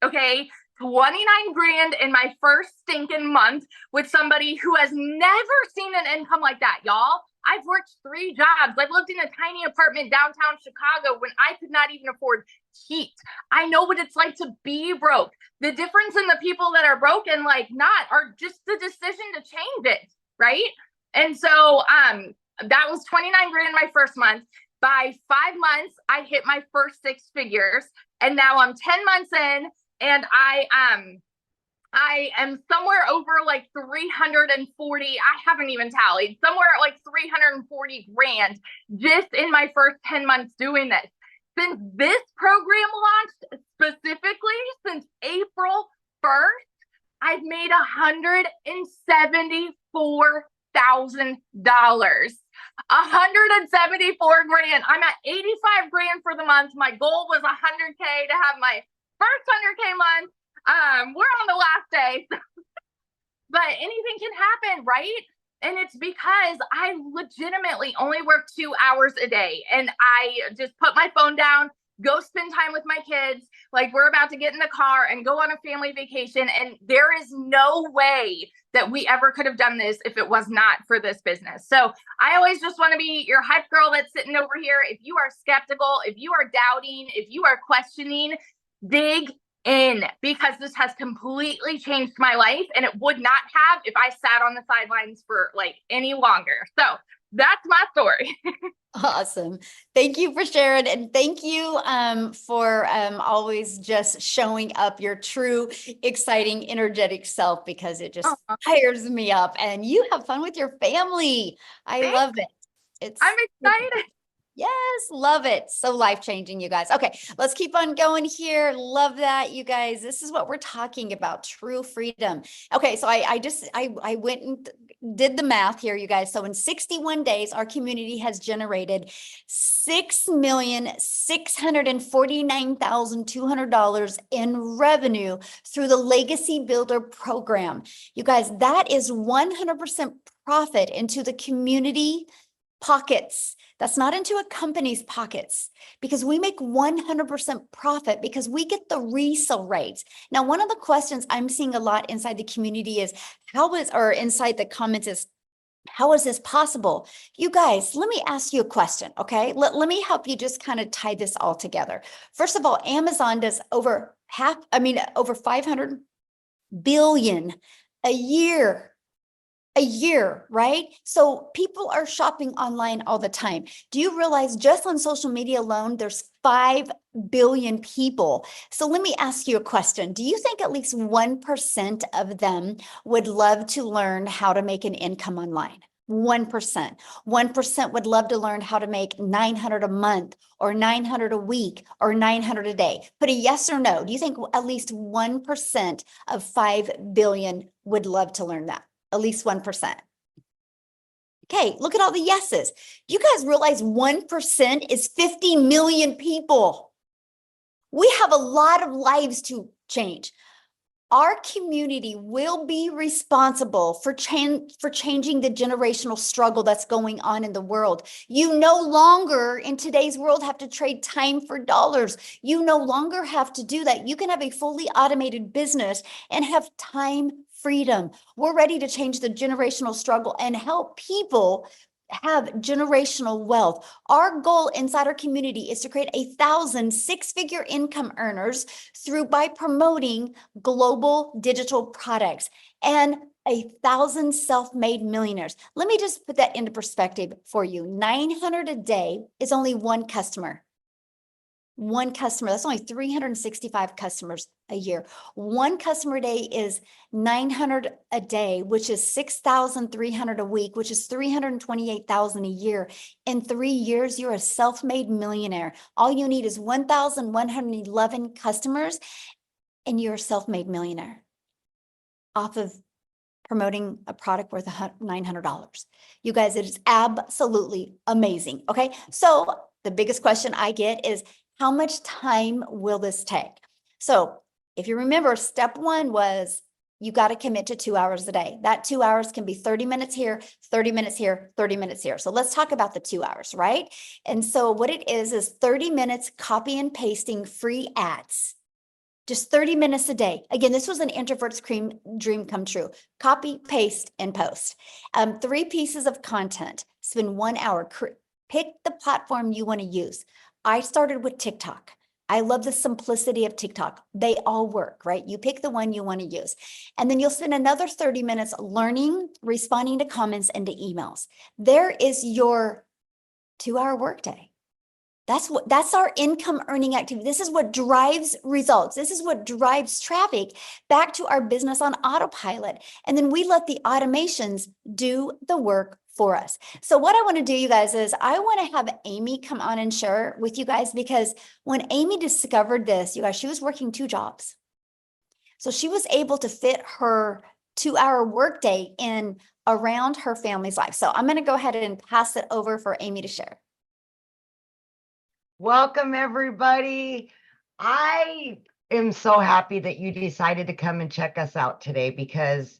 Okay. 29 grand in my first stinking month with somebody who has never seen an income like that, y'all. I've worked 3 jobs. I've lived in a tiny apartment downtown Chicago when I could not even afford heat. I know what it's like to be broke. The difference in the people that are broke and like not are just the decision to change it, right? And so that was 29 grand my first month. By 5 months, I hit my first 6 figures. And now I'm 10 months in and I am somewhere over like 340. I haven't even tallied, somewhere at like 340 grand just in my first 10 months doing this. Since this program launched, specifically since April 1st, I've made $174,000. 174 grand. I'm at 85 grand for the month. My goal was 100K to have my first 100K month. We're on the last day, but anything can happen, right? And it's because I legitimately only work 2 hours a day, and I just put my phone down, go spend time with my kids. Like, we're about to get in the car and go on a family vacation. And there is no way that we ever could have done this if it was not for this business. So I always just want to be your hype girl that's sitting over here. If you are skeptical, if you are doubting, if you are questioning, dig in, because this has completely changed my life, and it would not have if I sat on the sidelines for like any longer. So that's my story. Awesome. Thank you for sharing. And thank you for always just showing up your true, exciting, energetic self, because it just fires me up, and you have fun with your family. I love it. I'm excited. Yes, love it. So life-changing, you guys. Okay, let's keep on going here. Love that, you guys. This is what we're talking about, true freedom. Okay, so I went and did the math here, you guys. So in 61 days, our community has generated $6,649,200 in revenue through the Legacy Builder program. You guys, that is 100% profit into the community pockets. That's not into a company's pockets, because we make 100% profit because we get the resale rates. Now, one of the questions I'm seeing a lot inside the community is inside the comments is, how is this possible? You guys, let me ask you a question, okay? Let me help you just kind of tie this all together. First of all, Amazon does over 500 billion a year. Right? So people are shopping online all the time. Do you realize just on social media alone, there's 5 billion people? So let me ask you a question. Do you think at least 1% of them would love to learn how to make an income online? 1%. 1% would love to learn how to make 900 a month, or 900 a week, or 900 a day. Put a yes or no. Do you think at least 1% of 5 billion would love to learn that? At least 1%. Okay, look at all the yeses. You guys realize 1% is 50 million people. We have a lot of lives to change. Our community will be responsible for changing the generational struggle that's going on in the world. You no longer in today's world have to trade time for dollars. You no longer have to do that. You can have a fully automated business and have time freedom. We're ready to change the generational struggle and help people have generational wealth. Our goal inside our community is to create 1,000 six-figure income earners by promoting global digital products, and 1,000 self-made millionaires. Let me just put that into perspective for you. 900 a day is only one customer. One customer, that's only 365 customers a year. One customer a day is 900 a day, which is 6,300 a week, which is 328,000 a year. In 3 years, you're a self-made millionaire. All you need is 1,111 customers, and you're a self-made millionaire off of promoting a product worth $900. You guys, it is absolutely amazing. Okay, so the biggest question I get is, how much time will this take? So if you remember, step one was you got to commit to 2 hours a day. That 2 hours can be 30 minutes here, 30 minutes here, 30 minutes here. So let's talk about the 2 hours, right? And so what it is 30 minutes copy and pasting free ads. Just 30 minutes a day. Again, this was an introvert's dream come true. Copy, paste, and post. 3 pieces of content. Spend 1 hour. Pick the platform you want to use. I started with TikTok. I love the simplicity of TikTok. They all work, right? You pick the one you want to use. And then you'll spend another 30 minutes learning, responding to comments and to emails. There is your 2-hour workday. That's our income earning activity. This is what drives results. This is what drives traffic back to our business on autopilot. And then we let the automations do the work for us. So what I want to do, you guys, is I want to have Amy come on and share with you guys, because when Amy discovered this, you guys, she was working 2 jobs. So she was able to fit her 2-hour workday in around her family's life. So I'm going to go ahead and pass it over for Amy to share. Welcome, everybody. I am so happy that you decided to come and check us out today, because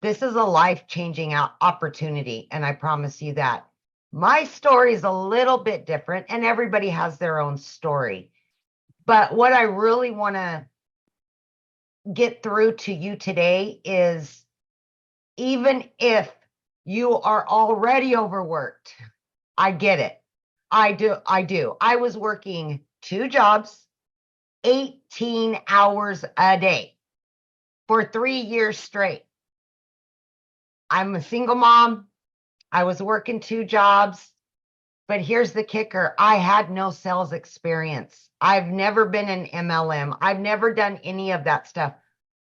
this is a life-changing opportunity, and I promise you that. My story is a little bit different, and everybody has their own story. But what I really want to get through to you today is, even if you are already overworked, I get it. I do. I was working 2 jobs, 18 hours a day for 3 years straight. I'm a single mom. I was working 2 jobs, but here's the kicker. I had no sales experience. I've never been an MLM. I've never done any of that stuff.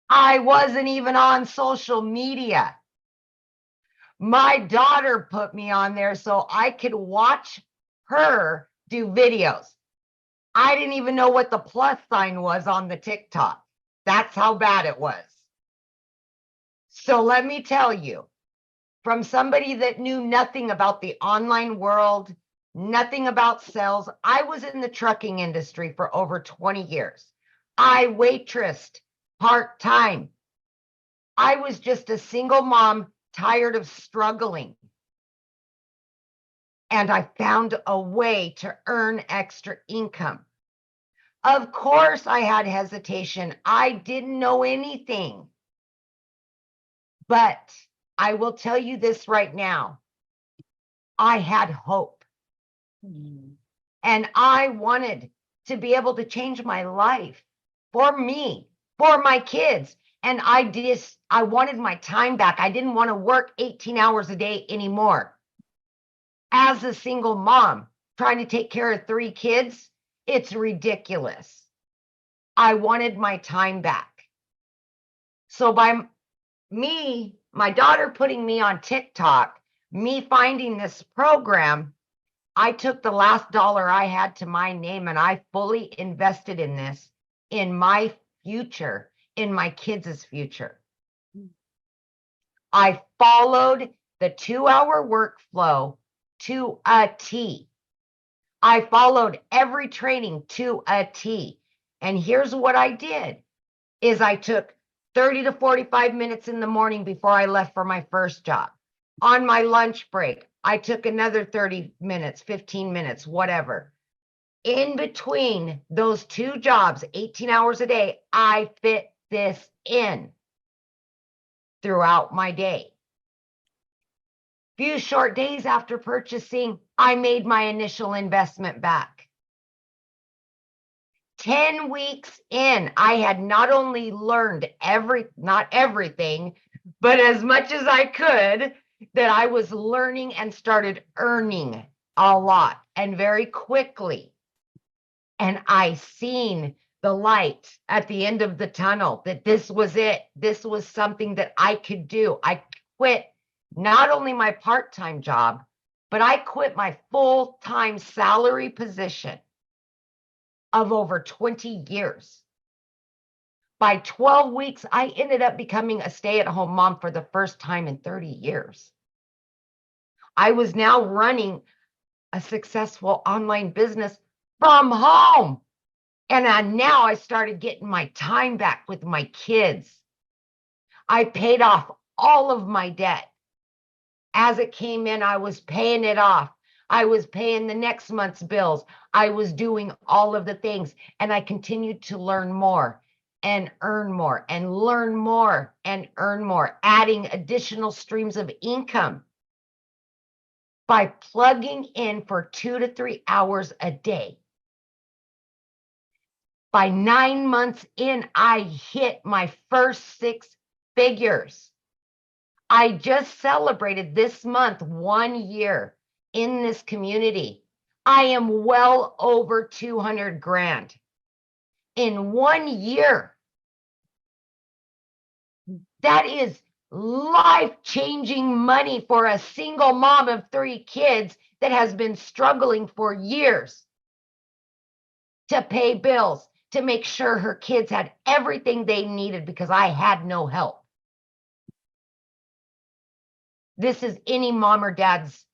I wasn't even on social media. My daughter put me on there so I could watch her do videos. I didn't even know what the plus sign was on the TikTok. That's how bad it was. So let me tell you, from somebody that knew nothing about the online world, nothing about sales, I was in the trucking industry for over 20 years. I waitressed part-time. I was just a single mom, tired of struggling. And I found a way to earn extra income. Of course, I had hesitation. I didn't know anything. But I will tell you this right now. I had hope. And I wanted to be able to change my life for me, for my kids. And I wanted my time back. I didn't want to work 18 hours a day anymore. As a single mom, trying to take care of 3 kids, it's ridiculous. I wanted my time back. So by me, my daughter putting me on TikTok, me finding this program, I took the last dollar I had to my name and I fully invested in this, in my future, in my kids' future. I followed the 2-hour workflow to a T. I followed every training to a T. And here's what I did, is I took 30 to 45 minutes in the morning before I left for my first job. On my lunch break, I took another 30 minutes, 15 minutes, whatever. In between those 2 jobs, 18 hours a day, I fit this in throughout my day. Few short days after purchasing, I made my initial investment back. 10 weeks in, I had not only learned not everything, but as much as I could, that I was learning and started earning a lot and very quickly. And I seen the light at the end of the tunnel, that this was it. This was something that I could do. I quit not only my part-time job, but I quit my full-time salary position of over 20 years. By 12 weeks, I ended up becoming a stay-at-home mom for the first time in 30 years. I was now running a successful online business from home. And now I started getting my time back with my kids. I paid off all of my debt. As it came in, I was paying it off. I was paying the next month's bills. I was doing all of the things, and I continued to learn more and earn more and learn more and earn more, adding additional streams of income by plugging in for 2 to 3 hours a day. By 9 months in, I hit my first 6 figures. I just celebrated this month 1 year in this community I am well over 200 grand in 1 year. That is life-changing money for a single mom of 3 kids that has been struggling for years to pay bills, to make sure her kids had everything they needed because I had no help. This is any mom or dad's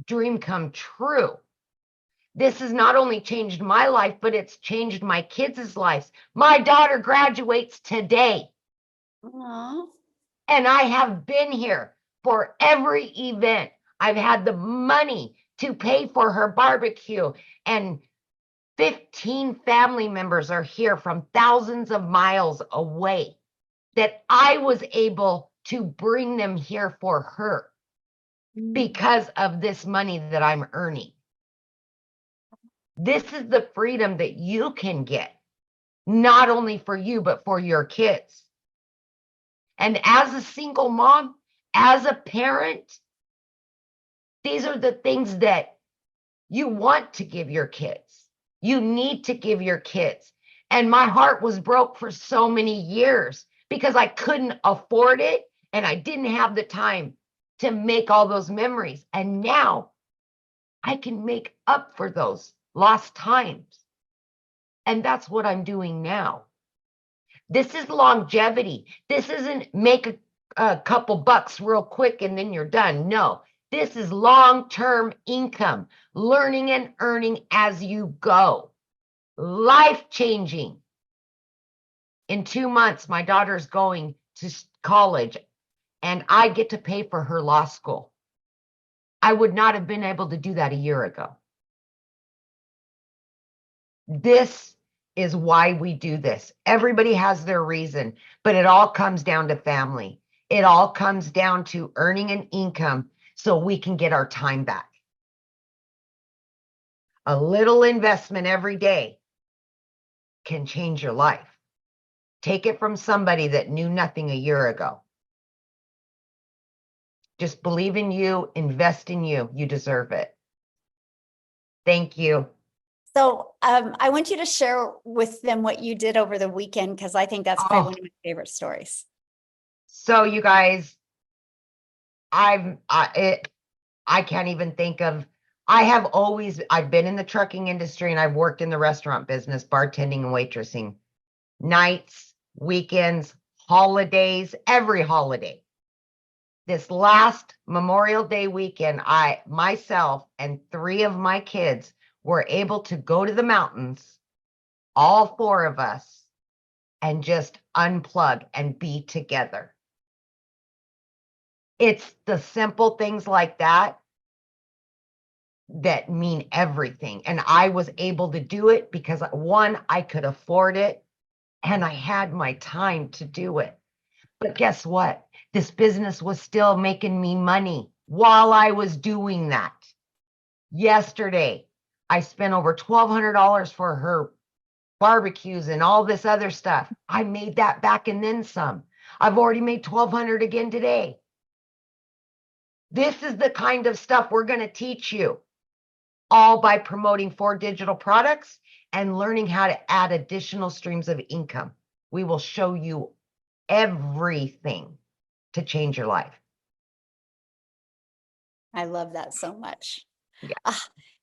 dream come true. This has not only changed my life, but it's changed my kids' lives. My daughter graduates today. Aww. And I have been here for every event. I've had the money to pay for her barbecue, and 15 family members are here from thousands of miles away that I was able to bring them here for her because of this money that I'm earning. This is the freedom that you can get, not only for you, but for your kids. And as a single mom, as a parent, these are the things that you want to give your kids. You need to give your kids. And my heart was broke for so many years because I couldn't afford it and I didn't have the time to make all those memories. And now I can make up for those lost times. And that's what I'm doing now. This is longevity. This isn't make a couple bucks real quick and then you're done. No, this is long-term income, learning and earning as you go. Life-changing. In 2 months, my daughter's going to college and I get to pay for her law school. I would not have been able to do that a year ago. This is why we do this. Everybody has their reason, but it all comes down to family. It all comes down to earning an income so we can get our time back. A little investment every day can change your life. Take it from somebody that knew nothing a year ago. Just believe in you, invest in you. You deserve it. Thank you. So I want you to share with them what you did over the weekend, because I think that's probably one of my favorite stories. So you guys, I can't even think of, I've been in the trucking industry and I've worked in the restaurant business, bartending and waitressing, nights, weekends, holidays, every holiday. This last Memorial Day weekend, myself and 3 of my kids were able to go to the mountains, all 4 of us, and just unplug and be together. It's the simple things like that that mean everything. And I was able to do it because, 1, I could afford it and I had my time to do it. But guess what? This business was still making me money while I was doing that. Yesterday, I spent over $1,200 for her barbecues and all this other stuff. I made that back and then some. I've already made $1,200 again today. This is the kind of stuff we're going to teach you, all by promoting 4 digital products and learning how to add additional streams of income. We will show you everything to change your life. I love that so much. Yeah.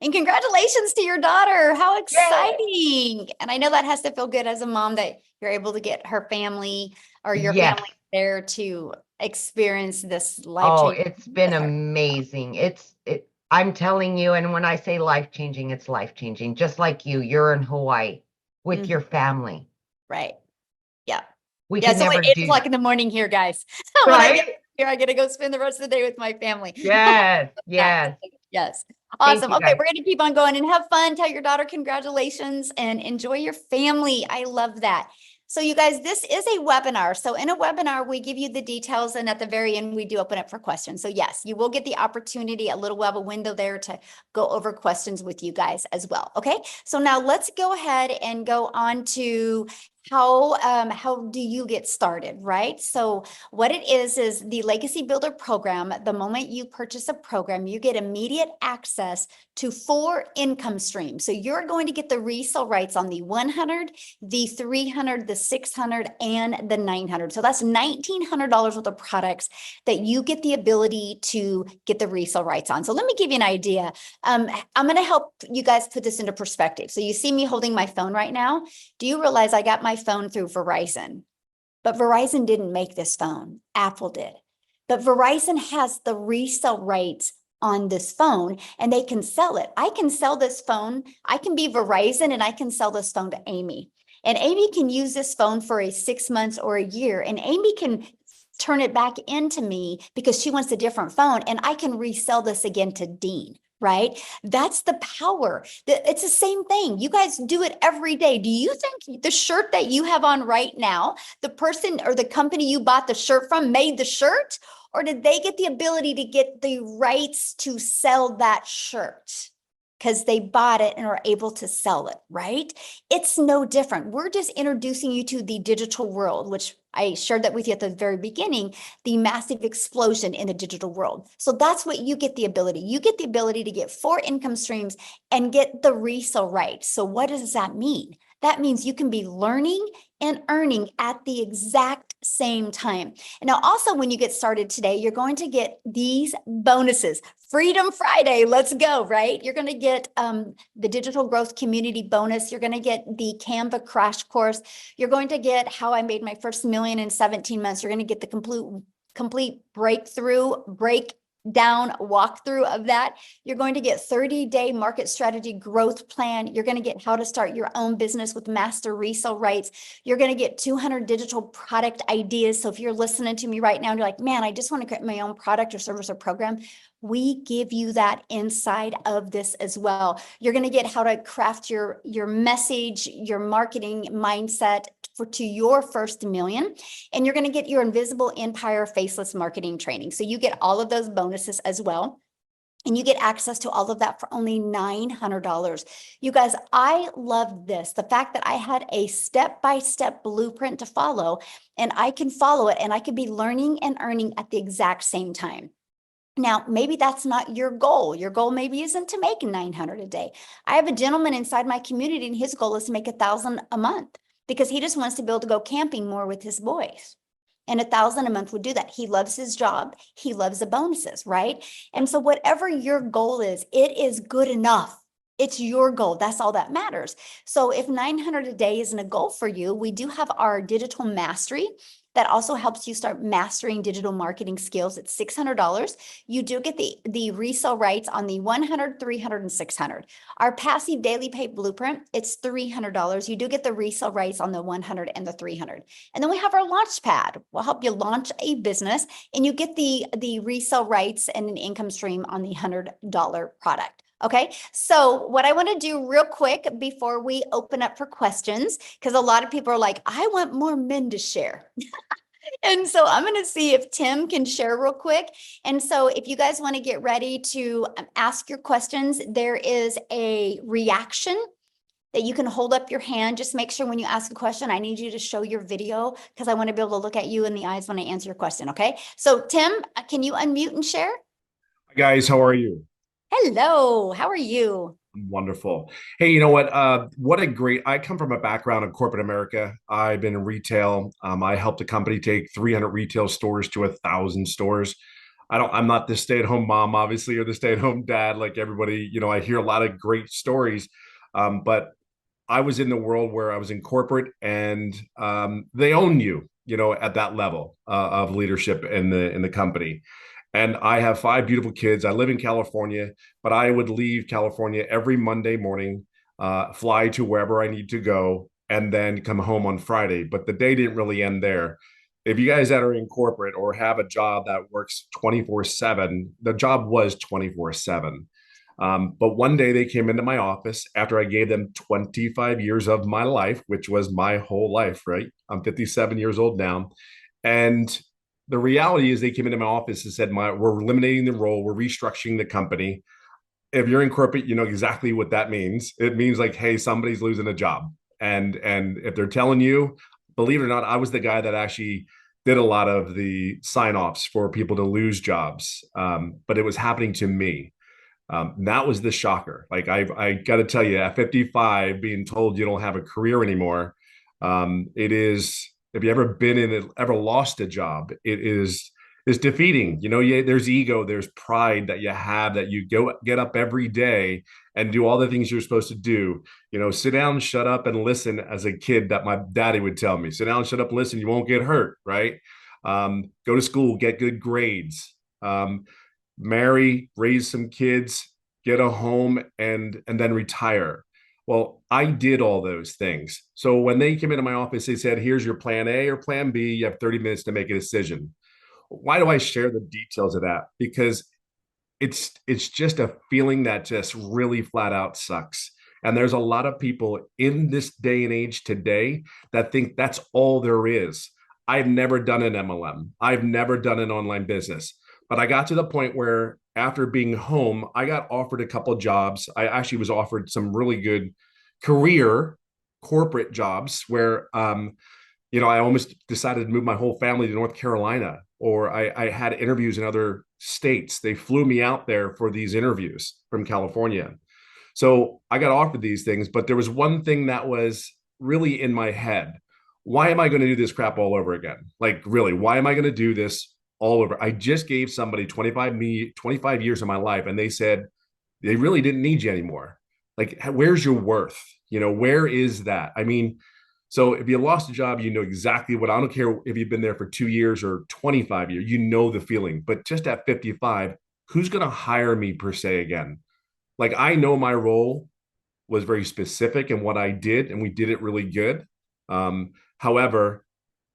And congratulations to your daughter. How exciting. Yay. And I know that has to feel good as a mom that you're able to get her family or your family there to experience this life. Oh, it's been amazing. I'm telling you, and when I say life-changing, it's life-changing. Just like you're in Hawaii with your family. Right. Yeah. We can never do 8 o'clock in the morning here, guys. When I get here, I get to go spend the rest of the day with my family. Yes. Yes. Yes. Awesome. Okay, guys. we're going to keep on going and have fun. Tell your daughter congratulations and enjoy your family. I love that. So you guys, this is a webinar. So in a webinar, we give you the details, and at the very end, we do open up for questions. So yes, you will get the opportunity, a little web window there to go over questions with you guys as well. Okay, so now let's go ahead and go on to how do you get started, right? So what it is the Legacy Builder program. The moment you purchase a program, you get immediate access to 4 income streams. So you're going to get the resale rights on the 100, the 300, the 600, and the 900. So that's $1,900 worth of products that you get the ability to get the resale rights on. So let me give you an idea. I'm going to help you guys put this into perspective. So you see me holding my phone right now. Do you realize I got my phone through Verizon? But Verizon didn't make this phone. Apple did. But Verizon has the resale rights on this phone and they can sell it. I can sell this phone. I can be Verizon and I can sell this phone to Amy. And Amy can use this phone for 6 months or a year. And Amy can turn it back into me because she wants a different phone. And I can resell this again to Dean. Right? That's the power. It's the same thing. You guys do it every day. Do you think the shirt that you have on right now, the person or the company you bought the shirt from made the shirt? Or did they get the ability to get the rights to sell that shirt? Because they bought it and are able to sell it, right? It's no different. We're just introducing you to the digital world, which I shared that with you at the very beginning, the massive explosion in the digital world. So that's what you get the ability. You get the ability to get 4 income streams and get the resale rights. So what does that mean? That means you can be learning and earning at the exact same time. And now also when you get started today, you're going to get these bonuses. Freedom Friday, let's go, right? You're going to get the digital growth community bonus. You're going to get the Canva crash course. You're going to get how I made my first million in 17 months. You're going to get the complete breakdown walkthrough of that. You're going to get 30-day market strategy growth plan. You're going to get how to start your own business with master resale rights. You're going to get 200 digital product ideas. So if you're listening to me right now and you're like, man, I just want to create my own product or service or program, we give you that inside of this as well. You're going to get how to craft your message, your marketing mindset to your first million. And you're going to get your invisible empire faceless marketing training. So you get all of those bonuses as well. And you get access to all of that for only $900. You guys, I love this. The fact that I had a step-by-step blueprint to follow, and I can follow it, and I could be learning and earning at the exact same time. Now, maybe that's not your goal. Your goal maybe isn't to make 900 a day. I have a gentleman inside my community, and his goal is to make 1,000 a month because he just wants to be able to go camping more with his boys. And 1,000 a month would do that. He loves his job. He loves the bonuses, right? And so whatever your goal is, it is good enough. It's your goal. That's all that matters. So if 900 a day isn't a goal for you, we do have our digital mastery that also helps you start mastering digital marketing skills. It's $600. You do get the resale rights on the 100, 300, and 600. Our passive daily pay blueprint, it's $300. You do get the resale rights on the 100 and the 300. And then we have our launch pad. We'll help you launch a business, and you get the resale rights and an income stream on the $100 product. Okay, so what I want to do real quick before we open up for questions, because a lot of people are like, I want more men to share. And so I'm going to see if Tim can share real quick. And so if you guys want to get ready to ask your questions, there is a reaction that you can hold up your hand. Just make sure when you ask a question, I need you to show your video because I want to be able to look at you in the eyes when I answer your question. Okay, so Tim, can you unmute and share? Hi guys, how are you? Hello, how are you? Wonderful. Hey, you know what a great, I come from a background in corporate America. I've been in retail. I helped a company take 300 retail stores to 1,000 stores. I'm not the stay-at-home mom, obviously, or the stay-at-home dad, like everybody, I hear a lot of great stories. But I was in the world where I was in corporate and they own you, at that level of leadership in the company. And I have 5 beautiful kids. I live in California, but I would leave California every Monday morning, fly to wherever I need to go, and then come home on Friday. But the day didn't really end there. If you guys that are in corporate or have a job that works 24/7, the job was 24/7. But one day they came into my office after I gave them 25 years of my life, which was my whole life, right? I'm 57 years old now. And the reality is they came into my office and said, we're eliminating the role. We're restructuring the company. If you're in corporate, you know exactly what that means. It means like, hey, somebody's losing a job. And if they're telling you, believe it or not, I was the guy that actually did a lot of the sign-offs for people to lose jobs. But it was happening to me. That was the shocker. Like I got to tell you, at 55, being told you don't have a career anymore, it is. If you ever been in it, ever lost a job, it's defeating. You know, there's ego, there's pride that you have, that you get up every day and do all the things you're supposed to do. You know, sit down, shut up, and listen. As a kid, that my daddy would tell me, sit down, shut up, and listen. You won't get hurt, right? Go to school, get good grades. Marry, raise some kids, get a home, and then retire. Well, I did all those things. So when they came into my office, they said, here's your plan A or plan B. You have 30 minutes to make a decision. Why do I share the details of that? Because it's just a feeling that just really flat out sucks. And there's a lot of people in this day and age today that think that's all there is. I've never done an MLM. I've never done an online business. But I got to the point where after being home, I got offered a couple of jobs. I actually was offered some really good career corporate jobs where, you know, I almost decided to move my whole family to North Carolina, or I had interviews in other states. They flew me out there for these interviews from California. So I got offered these things, but there was one thing that was really in my head. Why am I going to do this crap all over again? Like, really, why am I going to do this all over? I just gave somebody 25 years of my life, and they said they really didn't need you anymore. Like, where's your worth? You know, where is that? I mean, so if you lost a job, you know exactly what, I don't care if you've been there for 2 years or 25 years, you know the feeling. But just at 55, who's going to hire me per se again? Like, I know my role was very specific in what I did, and we did it really good. However,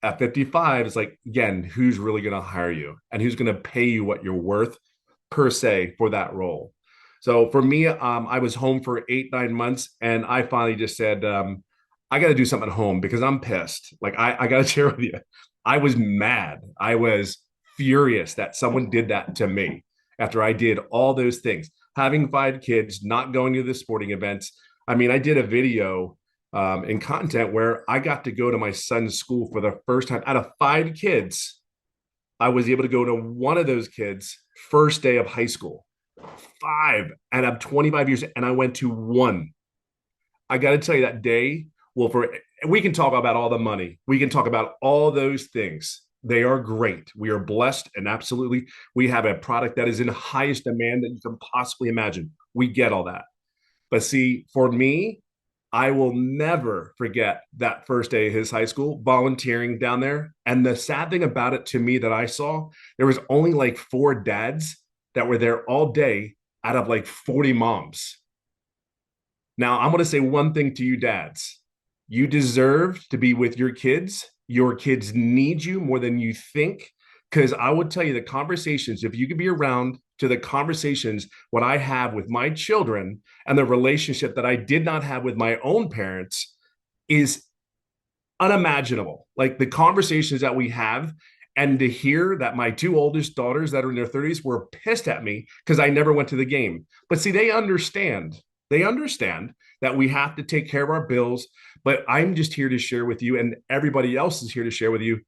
at 55, it's like, again, who's really going to hire you and who's going to pay you what you're worth per se for that role? So for me, I was home for 8-9 months, and I finally just said, I got to do something at home because I'm pissed. Like, I got to share with you, I was mad. I was furious that someone did that to me after I did all those things, having 5 kids, not going to the sporting events. I mean, I did a video in content where I got to go to my son's school for the first time. Out of 5 kids, I was able to go to one of those kids' first day of high school. 5 out of 25 years, and I went to one. I got to tell you, that day, well, we can talk about all the money. We can talk about all those things. They are great. We are blessed, and absolutely, we have a product that is in highest demand that you can possibly imagine. We get all that. But see, for me, I will never forget that first day of his high school, volunteering down there. And the sad thing about it to me that I saw, there was only like 4 dads that were there all day out of like 40 moms. Now, I'm going to say one thing to you dads. You deserve to be with your kids. Your kids need you more than you think. Because I would tell you, the conversations, if you could be around to the conversations, what I have with my children and the relationship that I did not have with my own parents is unimaginable. Like, the conversations that we have, and to hear that my 2 oldest daughters that are in their 30s were pissed at me because I never went to the game. But see, they understand that we have to take care of our bills. But I'm just here to share with you, and everybody else is here to share with you,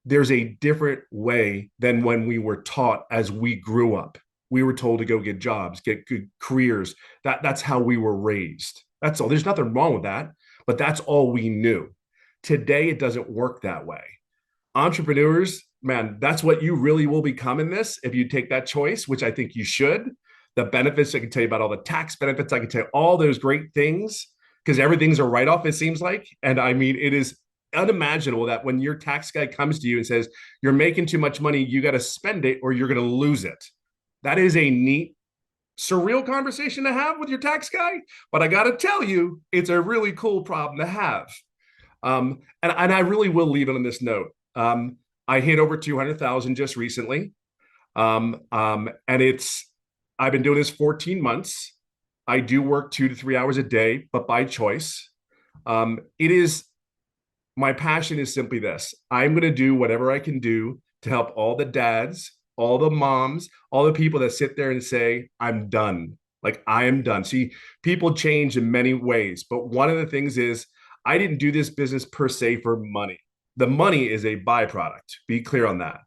there's a different way than when we were taught as we grew up. We were told to go get jobs, get good careers. That's how we were raised. That's all. There's nothing wrong with that, but that's all we knew. Today, it doesn't work that way. Entrepreneurs, man, that's what you really will become in this if you take that choice, which I think you should. The benefits, I can tell you about all the tax benefits. I can tell you all those great things because everything's a write-off, it seems like. And I mean, it is unimaginable that when your tax guy comes to you and says, you're making too much money, you got to spend it or you're going to lose it. That is a neat, surreal conversation to have with your tax guy. But I got to tell you, it's a really cool problem to have. And I really will leave it on this note. I hit over 200,000 just recently. And I've been doing this 14 months. I do work 2 to 3 hours a day, but by choice. My passion is simply this. I'm going to do whatever I can do to help all the dads, all the moms, all the people that sit there and say, I'm done. Like, I am done. See, people change in many ways, but one of the things is I didn't do this business per se for money. The money is a byproduct. Be clear on that.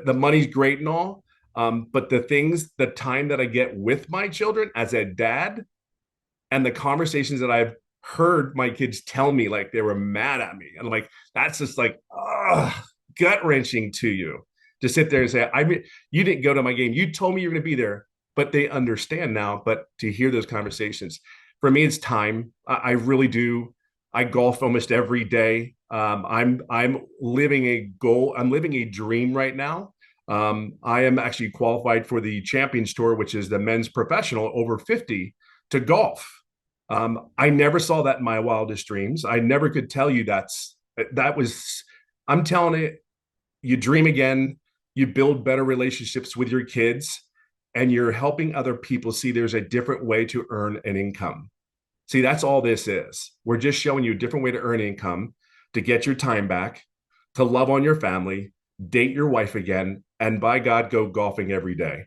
The money's great and all, but the time that I get with my children as a dad, and the conversations that I've heard my kids tell me, like they were mad at me, and I'm like, that's just like gut wrenching to you to sit there and say, you didn't go to my game. You told me you're going to be there, but they understand now. But to hear those conversations, for me, it's time. I really do. I golf almost every day. I'm living a goal. I'm living a dream right now. I am actually qualified for the Champions Tour, which is the men's professional over 50 to golf. I never saw that in my wildest dreams. I never could tell you I'm telling it, you dream again, you build better relationships with your kids, and you're helping other people see there's a different way to earn an income. See, that's all this is. We're just showing you a different way to earn income, to get your time back, to love on your family, date your wife again, and by God, go golfing every day.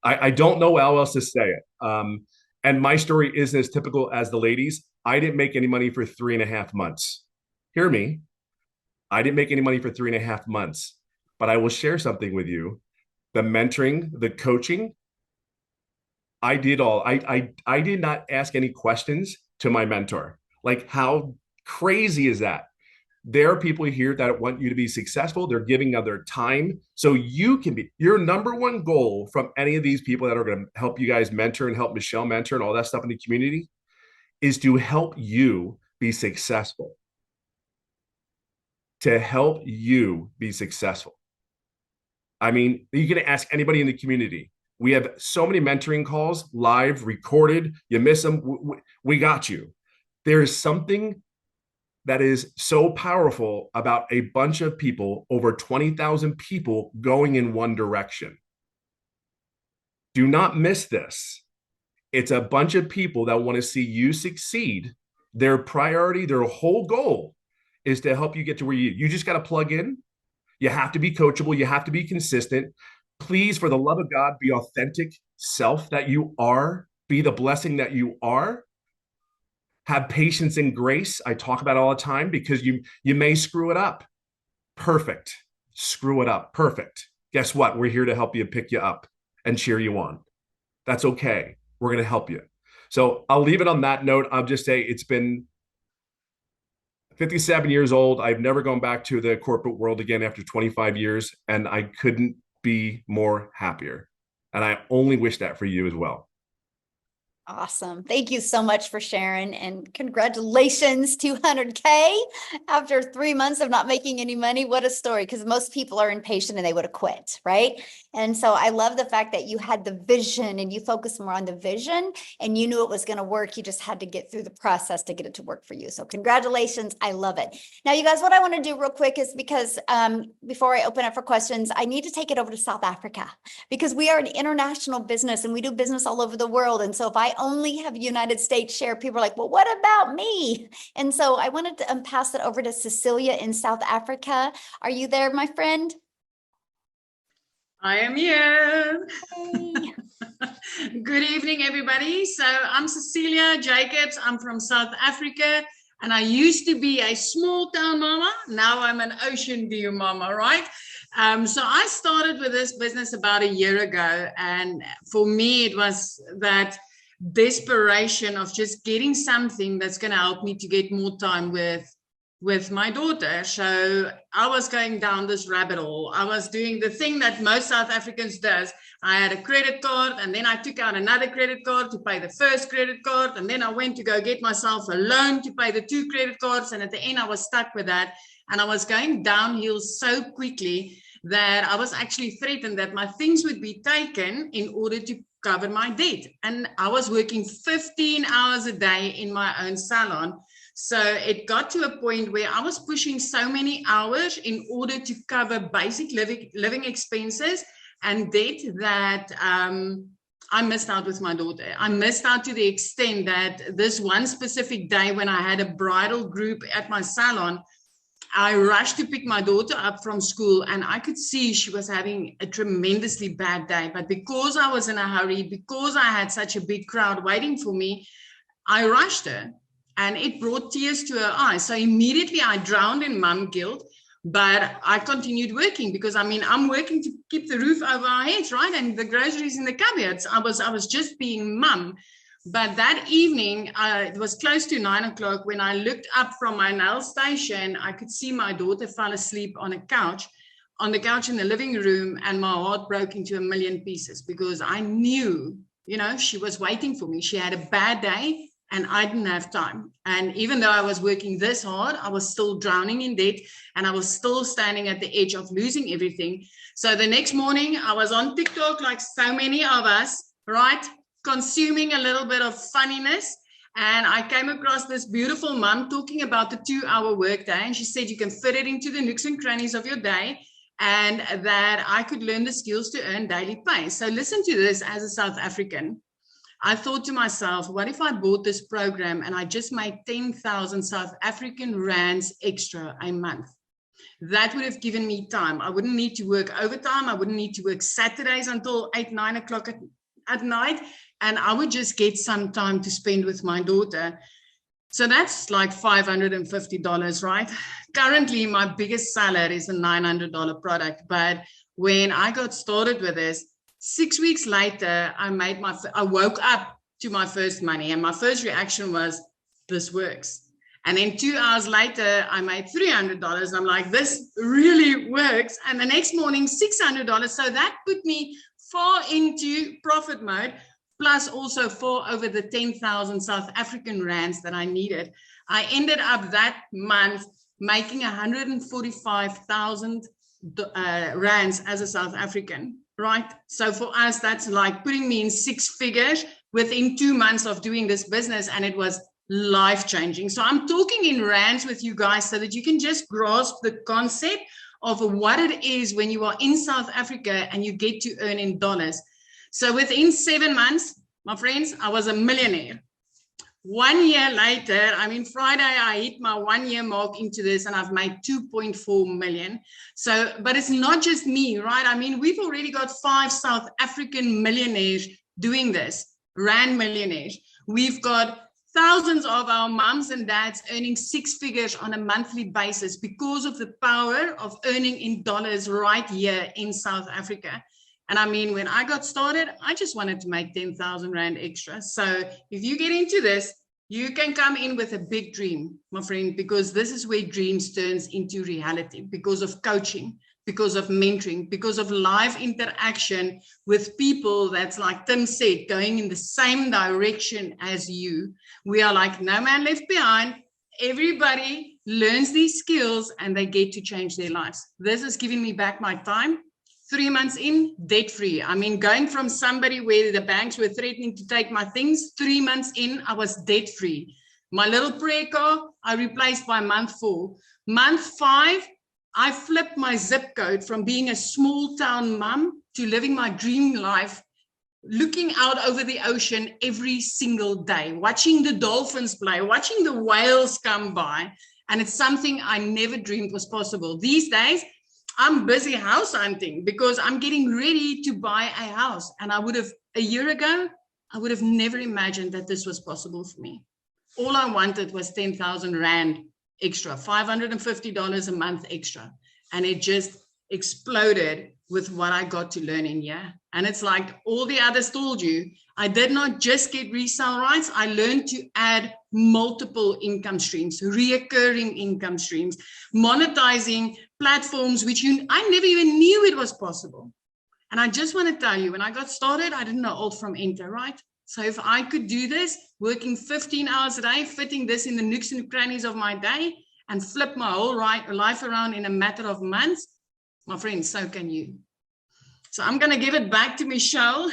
I don't know how else to say it. And my story isn't as typical as the ladies. I didn't make any money for 3.5 months. Hear me. I didn't make any money for 3.5 months, but I will share something with you. The mentoring, the coaching, I did all. I did not ask any questions to my mentor. Like, how crazy is that? There are people here that want you to be successful. They're giving of their time so you can be. Your number one goal from any of these people that are going to help you guys mentor and help Michelle mentor and all that stuff in the community is to help you be successful. To help you be successful. I mean, you can ask anybody in the community. We have so many mentoring calls, live, recorded. You miss them, we got you. There is something that is so powerful about a bunch of people, over 20,000 people going in one direction. Do not miss this. It's a bunch of people that want to see you succeed. Their priority, their whole goal is to help you get to where you just got to plug in. You have to be coachable. You have to be consistent. Please, for the love of God, be authentic self that you are. Be the blessing that you are. Have patience and grace. I talk about it all the time because you may screw it up. Perfect. Screw it up. Perfect. Guess what? We're here to help you, pick you up and cheer you on. That's okay. We're going to help you. So I'll leave it on that note. I'll just say it's been 57 years old. I've never gone back to the corporate world again after 25 years, and I couldn't be more happier. And I only wish that for you as well. Awesome. Thank you so much for sharing, and congratulations, 200K after 3 months of not making any money. What a story, because most people are impatient and they would have quit, right? And so I love the fact that you had the vision and you focused more on the vision and you knew it was going to work. You just had to get through the process to get it to work for you. So congratulations. I love it. Now, you guys, what I want to do real quick is because before I open up for questions, I need to take it over to South Africa because we are an international business and we do business all over the world. And so if I only have United States share, people are like, well, what about me? And so I wanted to pass it over to Cecilia in South Africa. Are you there, my friend? I am here. Hey. Good evening, everybody. So I'm Cecilia Jacobs. I'm from South Africa, and I used to be a small town mama. Now I'm an ocean view mama, right? So I started with this business about a year ago, and for me, it was that desperation of just getting something that's going to help me to get more time with my daughter. So I was going down this rabbit hole. I was doing the thing that most South Africans does. I had a credit card, and then I took out another credit card to pay the first credit card, and then I went to go get myself a loan to pay the 2 credit cards, and at the end I was stuck with that, and I was going downhill so quickly that I was actually threatened that my things would be taken in order to cover my debt. And I was working 15 hours a day in my own salon. So it got to a point where I was pushing so many hours in order to cover basic living expenses and debt that I missed out with my daughter. I missed out to the extent that this one specific day when I had a bridal group at my salon, I rushed to pick my daughter up from school, and I could see she was having a tremendously bad day. But because I was in a hurry, because I had such a big crowd waiting for me, I rushed her. and it brought tears to her eyes. So immediately I drowned in mum guilt, but I continued working because, I mean, I'm working to keep the roof over our heads, right? And the groceries in the cupboards. I was just being mum. But that evening, it was close to 9 o'clock. When I looked up from my nail station, I could see my daughter fall asleep on the couch in the living room, and my heart broke into a million pieces because I knew, you know, she was waiting for me. She had a bad day and I didn't have time. And even though I was working this hard, I was still drowning in debt and I was still standing at the edge of losing everything. So the next morning I was on TikTok, like so many of us, right? Consuming a little bit of funniness. And I came across this beautiful mom talking about the 2-hour workday. And she said, you can fit it into the nooks and crannies of your day, and that I could learn the skills to earn daily pay. So listen to this. As a South African, I thought to myself, what if I bought this program and I just made 10,000 South African rands extra a month? That would have given me time. I wouldn't need to work overtime. I wouldn't need to work Saturdays until 8, 9 o'clock at night. And I would just get some time to spend with my daughter. So that's like $550, right? Currently, my biggest seller is a $900 product. But when I got started with this, 6 weeks later, I woke up to my first money. And my first reaction was, this works. And then 2 hours later, I made $300. I'm like, this really works. And the next morning, $600. So that put me far into profit mode, plus also for over the 10,000 South African rands that I needed. I ended up that month making 145,000 rands as a South African, right? So for us, that's like putting me in 6 figures within 2 months of doing this business, and it was life-changing. So I'm talking in rands with you guys so that you can just grasp the concept of what it is when you are in South Africa and you get to earn in dollars. So within 7 months, my friends, I was a millionaire. 1 year later, I mean, Friday, I hit my 1 year mark into this and I've made 2.4 million. So, but it's not just me, right? I mean, we've already got 5 South African millionaires doing this, rand millionaires. We've got thousands of our moms and dads earning 6 figures on a monthly basis because of the power of earning in dollars right here in South Africa. And I mean, when I got started, I just wanted to make 10,000 Rand extra. So if you get into this, you can come in with a big dream, my friend, because this is where dreams turns into reality, because of coaching, because of mentoring, because of live interaction with people that's, like Tim said, going in the same direction as you. We are like no man left behind. Everybody learns these skills and they get to change their lives. This is giving me back my time. 3 months in, debt-free. I mean, going from somebody where the banks were threatening to take my things, 3 months in, I was debt-free. My little prayer car, I replaced by month 4. Month 5, I flipped my zip code from being a small town mom to living my dream life, looking out over the ocean every single day, watching the dolphins play, watching the whales come by. And it's something I never dreamed was possible. These days, I'm busy house hunting because I'm getting ready to buy a house. And a year ago, I would have never imagined that this was possible for me. All I wanted was 10,000 Rand extra, $550 a month extra. And it just exploded with what I got to learn in here. And it's like all the others told you, I did not just get resale rights. I learned to add multiple income streams, reoccurring income streams, monetizing platforms, which I never even knew it was possible. And I just want to tell you, when I got started, I didn't know alt from enter, right? So if I could do this, working 15 hours a day, fitting this in the nooks and crannies of my day, and flip my whole life around in a matter of months, my friends, so can you. So I'm going to give it back to Michelle.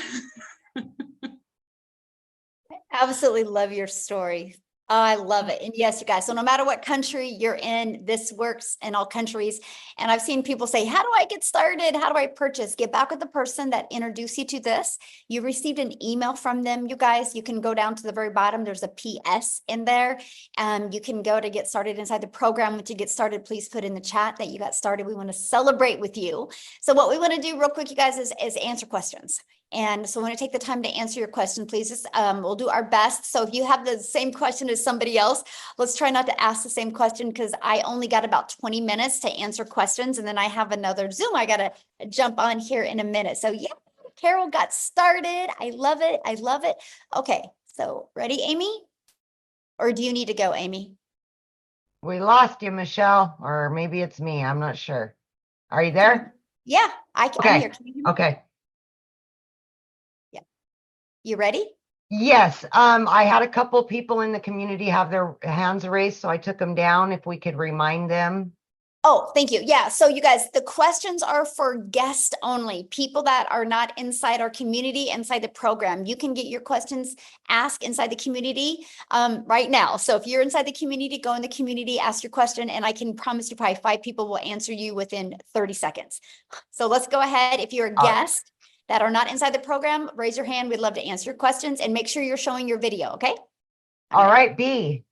Absolutely love your story. I love it. And yes, you guys, so no matter what country you're in, this works in all countries. And I've seen people say, how do I get started? How do I purchase? Get back with the person that introduced you to this. You received an email from them. You guys, you can go down to the very bottom. There's a PS in there. You can go to get started inside the program. Once you get started, please put in the chat that you got started. We want to celebrate with you. So what we want to do real quick, you guys, is answer questions. And so I want to take the time to answer your question, please. We'll do our best. So if you have the same question as somebody else, let's try not to ask the same question, because I only got about 20 minutes to answer questions. And then I have another Zoom I got to jump on here in a minute. So yeah, Carol got started. I love it. I love it. Okay, so ready, Amy? Or do you need to go, Amy? We lost you, Michelle, or maybe it's me. I'm not sure. Are you there? Yeah, I'm Okay. here. Can you hear me? Okay. You ready? Yes. I had a couple people in the community have their hands raised, so I took them down. If we could remind them. Oh, thank you. Yeah. So you guys, the questions are for guests only, people that are not inside our community, inside the program. You can get your questions asked inside the community right now. So if you're inside the community, go in the community, ask your question, and I can promise you probably 5 people will answer you within 30 seconds. So let's go ahead. If you're a guest that are not inside the program, raise your hand. We'd love to answer your questions, and make sure you're showing your video. Okay. All right, B.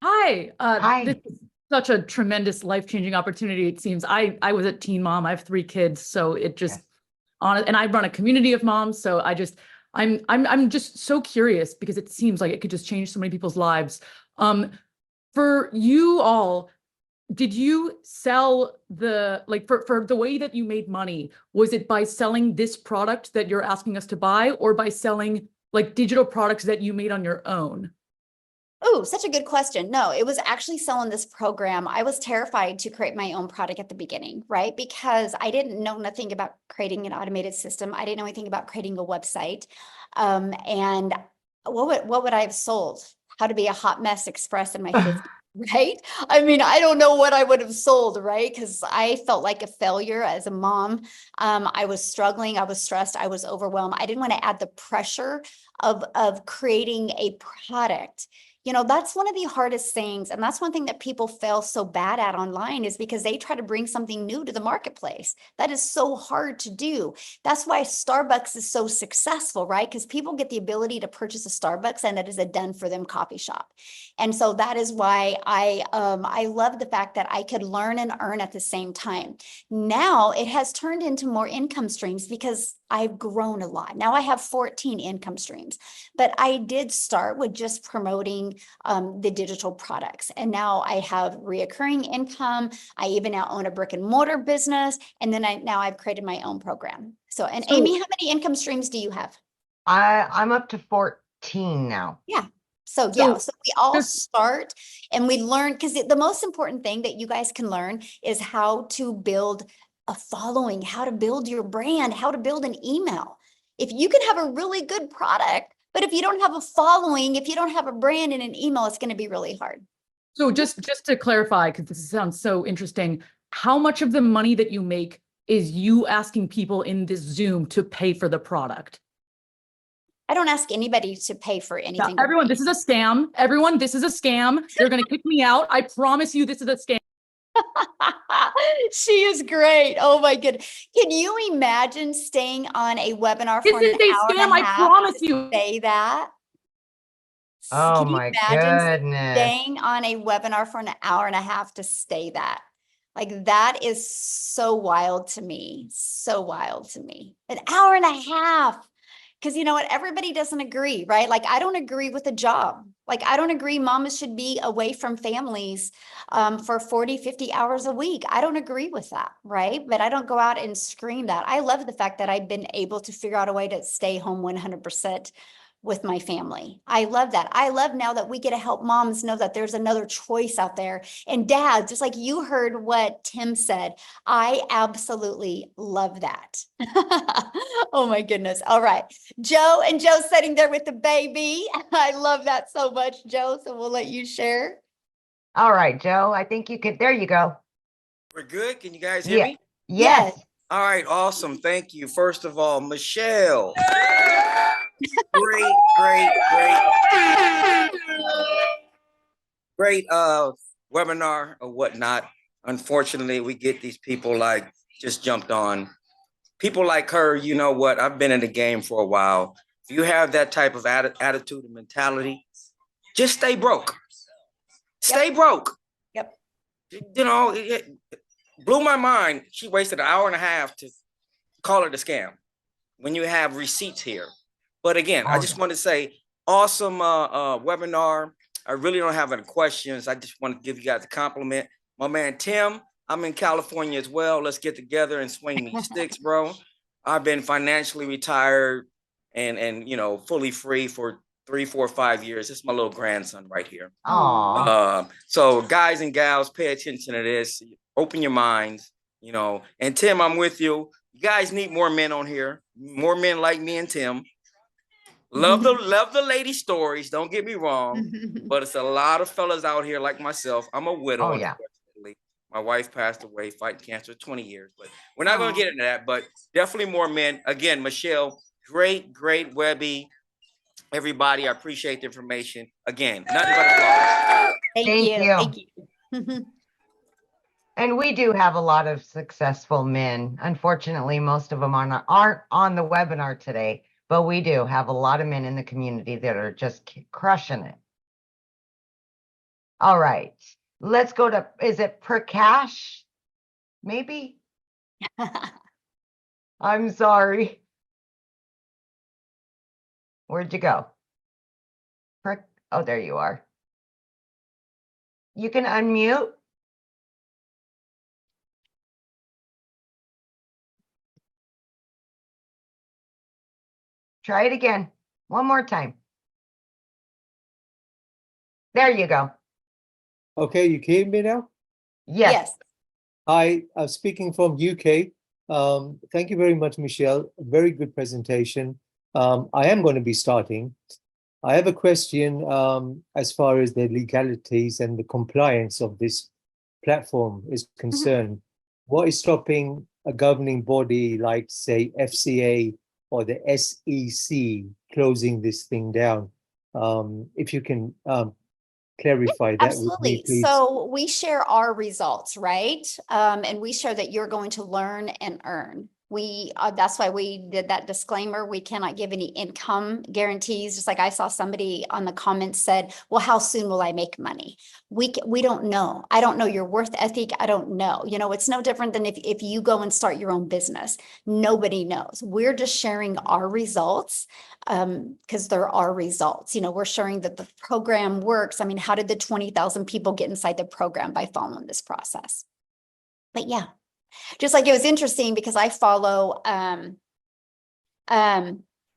Hi. Hi. This is such a tremendous life-changing opportunity. It seems I was a teen mom. I have 3 kids, so it just and I run a community of moms. So I'm just so curious, because it seems like it could just change so many people's lives. For you all, did you sell for the way that you made money? Was it by selling this product that you're asking us to buy, or by selling like digital products that you made on your own? Oh, such a good question. No, it was actually selling this program. I was terrified to create my own product at the beginning, right? Because I didn't know nothing about creating an automated system. I didn't know anything about creating a website. And what would I have sold? How to be a hot mess express in my 50s, right? I mean, I don't know what I would have sold, right? Because I felt like a failure as a mom. I was struggling. I was stressed. I was overwhelmed. I didn't want to add the pressure of creating a product. You know, that's one of the hardest things. And that's one thing that people fail so bad at online, is because they try to bring something new to the marketplace. That is so hard to do. That's why Starbucks is so successful, right? Because people get the ability to purchase a Starbucks, and that is a done for them coffee shop. And so that is why I love the fact that I could learn and earn at the same time. Now it has turned into more income streams, because I've grown a lot. Now I have 14 income streams, but I did start with just promoting the digital products. And now I have reoccurring income. I even now own a brick and mortar business. And then now I've created my own program. So, Amy, how many income streams do you have? I'm up to 14 now. Yeah. So we all start and we learn, because the most important thing that you guys can learn is how to build a following, how to build your brand, how to build an email. If you can have a really good product, but if you don't have a following, if you don't have a brand and an email, it's going to be really hard. So just to clarify, because this sounds so interesting, how much of the money that you make is you asking people in this Zoom to pay for the product? I don't ask anybody to pay for anything. Yeah, everyone, this is a scam. Everyone, this is a scam. They're going to kick me out. I promise you this is a scam. She is great. Oh my goodness. Can you imagine staying on a webinar for This is a scam, I promise you. Say that. Oh my goodness. Staying on a webinar for an hour and a half to stay that. Like, that is so wild to me. So wild to me. An hour and a half. Because you know what? Everybody doesn't agree, right? Like, I don't agree with a job. Like, I don't agree mamas should be away from families for 40, 50 hours a week. I don't agree with that, right? But I don't go out and scream that. I love the fact that I've been able to figure out a way to stay home 100% with my family. I love that. I love now that we get to help moms know that there's another choice out there. And dads, just like you heard what Tim said, I absolutely love that. Oh my goodness. All right. Joe, and Joe's sitting there with the baby. I love that so much, Joe. So we'll let you share. All right, Joe, I think you could, there you go. We're good. Can you guys hear me? Yes. All right. Awesome. Thank you. First of all, Michelle. Great webinar or whatnot. Unfortunately, we get these people like just jumped on. People like her, you know what? I've been in the game for a while. If you have that type of attitude and mentality, just stay broke. Stay broke. Yep. You know, it blew my mind. She wasted an hour and a half to call it a scam. when you have receipts here. But again, I Oh, just yeah. want to say, awesome webinar. I really don't have any questions. I just want to give you guys a compliment. My man Tim, I'm in California as well. Let's get together and swing me sticks, bro. I've been financially retired and you know, fully free for 3, 4, 5 years. This is my little grandson right here. Aw. So guys and gals, pay attention to this. Open your minds, you know. And Tim, I'm with you. You guys need more men on here. More men like me and Tim. Love the lady stories. Don't get me wrong, but it's a lot of fellas out here like myself. I'm a widow, Oh, yeah. unfortunately. My wife passed away fighting cancer 20 years, but we're not going to get into that. But definitely more men. Again, Michelle, great Webby. Everybody, I appreciate the information. Again, nothing but applause. Thank you. Thank you. And we do have a lot of successful men. Unfortunately, most of them aren't on the webinar today, but we do have a lot of men in the community that are just crushing it. All right, let's go to, is it Prakash? Maybe? I'm sorry. Where'd you go? Oh, there you are. You can unmute. Try it again. One more time. There you go. Okay, you can hear me now? Yes. Hi, I'm speaking from UK. Thank you very much, Michelle. Very good presentation. I am going to be starting. I have a question as far as the legalities and the compliance of this platform is concerned. What is stopping a governing body like, say, FCA or the SEC closing this thing down? If you can clarify that with me, Absolutely. please. So we share our results, right? And we share that you're going to learn and earn. That's why we did that disclaimer. We cannot give any income guarantees. Just like I saw somebody on the comments said, well, how soon will I make money? We don't know. I don't know your worth ethic. I don't know. You know, it's no different than if you go and start your own business. Nobody knows. We're just sharing our results because there are results. You know, we're sharing that the program works. I mean, how did the 20,000 people get inside the program? By following this process? But yeah. Just like it was interesting because I follow Grant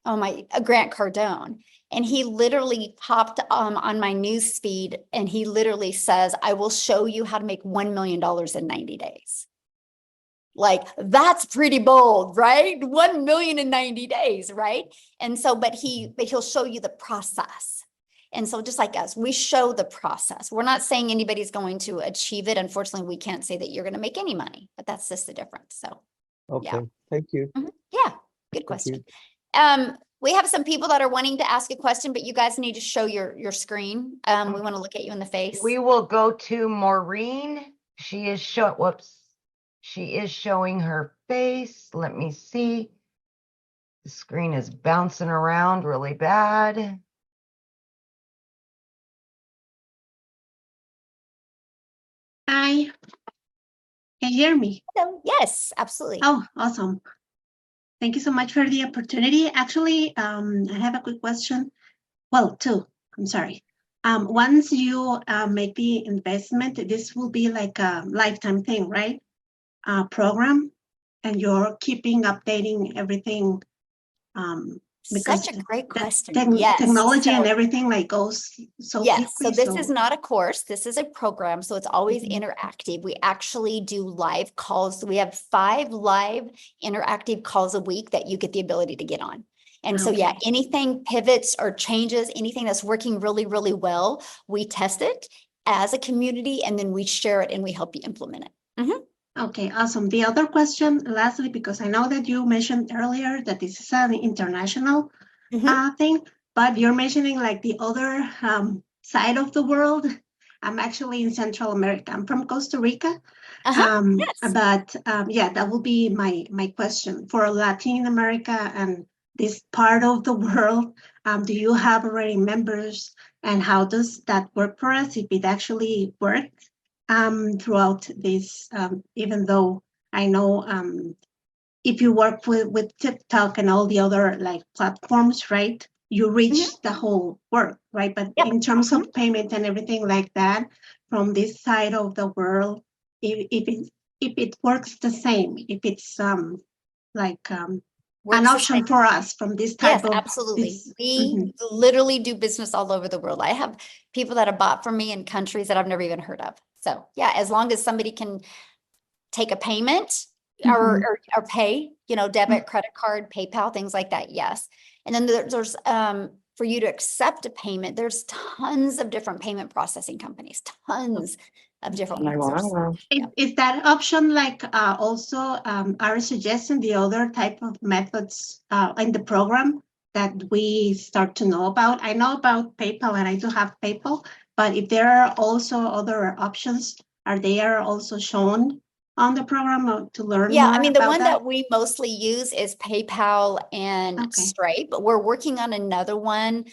Cardone, and he literally popped on my news feed and he literally says, I will show you how to make $1 million in 90 days. Like, that's pretty bold, right? 1 million in 90 days, right? And so, but he'll show you the process. And so just like us, we show the process. We're not saying anybody's going to achieve it. Unfortunately, we can't say that you're going to make any money, but that's just the difference. So, Okay, yeah. thank you. Yeah, good question. We have some people that are wanting to ask a question, but you guys need to show your screen. We want to look at you in the face. We will go to Maureen. She is showing her face. Let me see. The screen is bouncing around really bad. Hi, can you hear me? Hello. Yes, absolutely. Oh, awesome. Thank you so much for the opportunity. Actually, I have a quick question. Well, two, I'm sorry. Once you make the investment, this will be like a lifetime thing, right? Program, and you're keeping updating everything. Because Such a great question. Technology and So, everything like goes so yes, so quickly. this is not a course, this is a program, so it's always interactive. We actually do live calls. We have 5 live interactive calls a week that you get the ability to get on. And so, yeah, anything pivots or changes, anything that's working really, really well, we test it as a community and then we share it and we help you implement it. Okay, awesome. The other question, lastly, because I know that you mentioned earlier that this is an international thing, but you're mentioning like the other side of the world. I'm actually in Central America. I'm from Costa Rica. But yeah, that will be my question for Latin America and this part of the world. Do you have already members, and how does that work for us if it actually worked? Throughout this, even though I know if you work with TikTok and all the other like platforms, right? You reach the whole world, right? But in terms of payment and everything like that, from this side of the world, if it works the same, if it's an option for us from this type of absolutely. We literally do business all over the world. I have people that have bought from me in countries that I've never even heard of. So yeah, as long as somebody can take a payment or pay, you know, debit, credit card, PayPal, things like that. Yes. And then there's for you to accept a payment, there's tons of different payment processing companies, tons of different ones. Is that option like also are suggesting the other type of methods in the program that we start to know about? I know about PayPal and I do have PayPal, but if there are also other options, are they also shown on the program to learn more I mean, the about one that we mostly use is PayPal and Stripe, but we're working on another one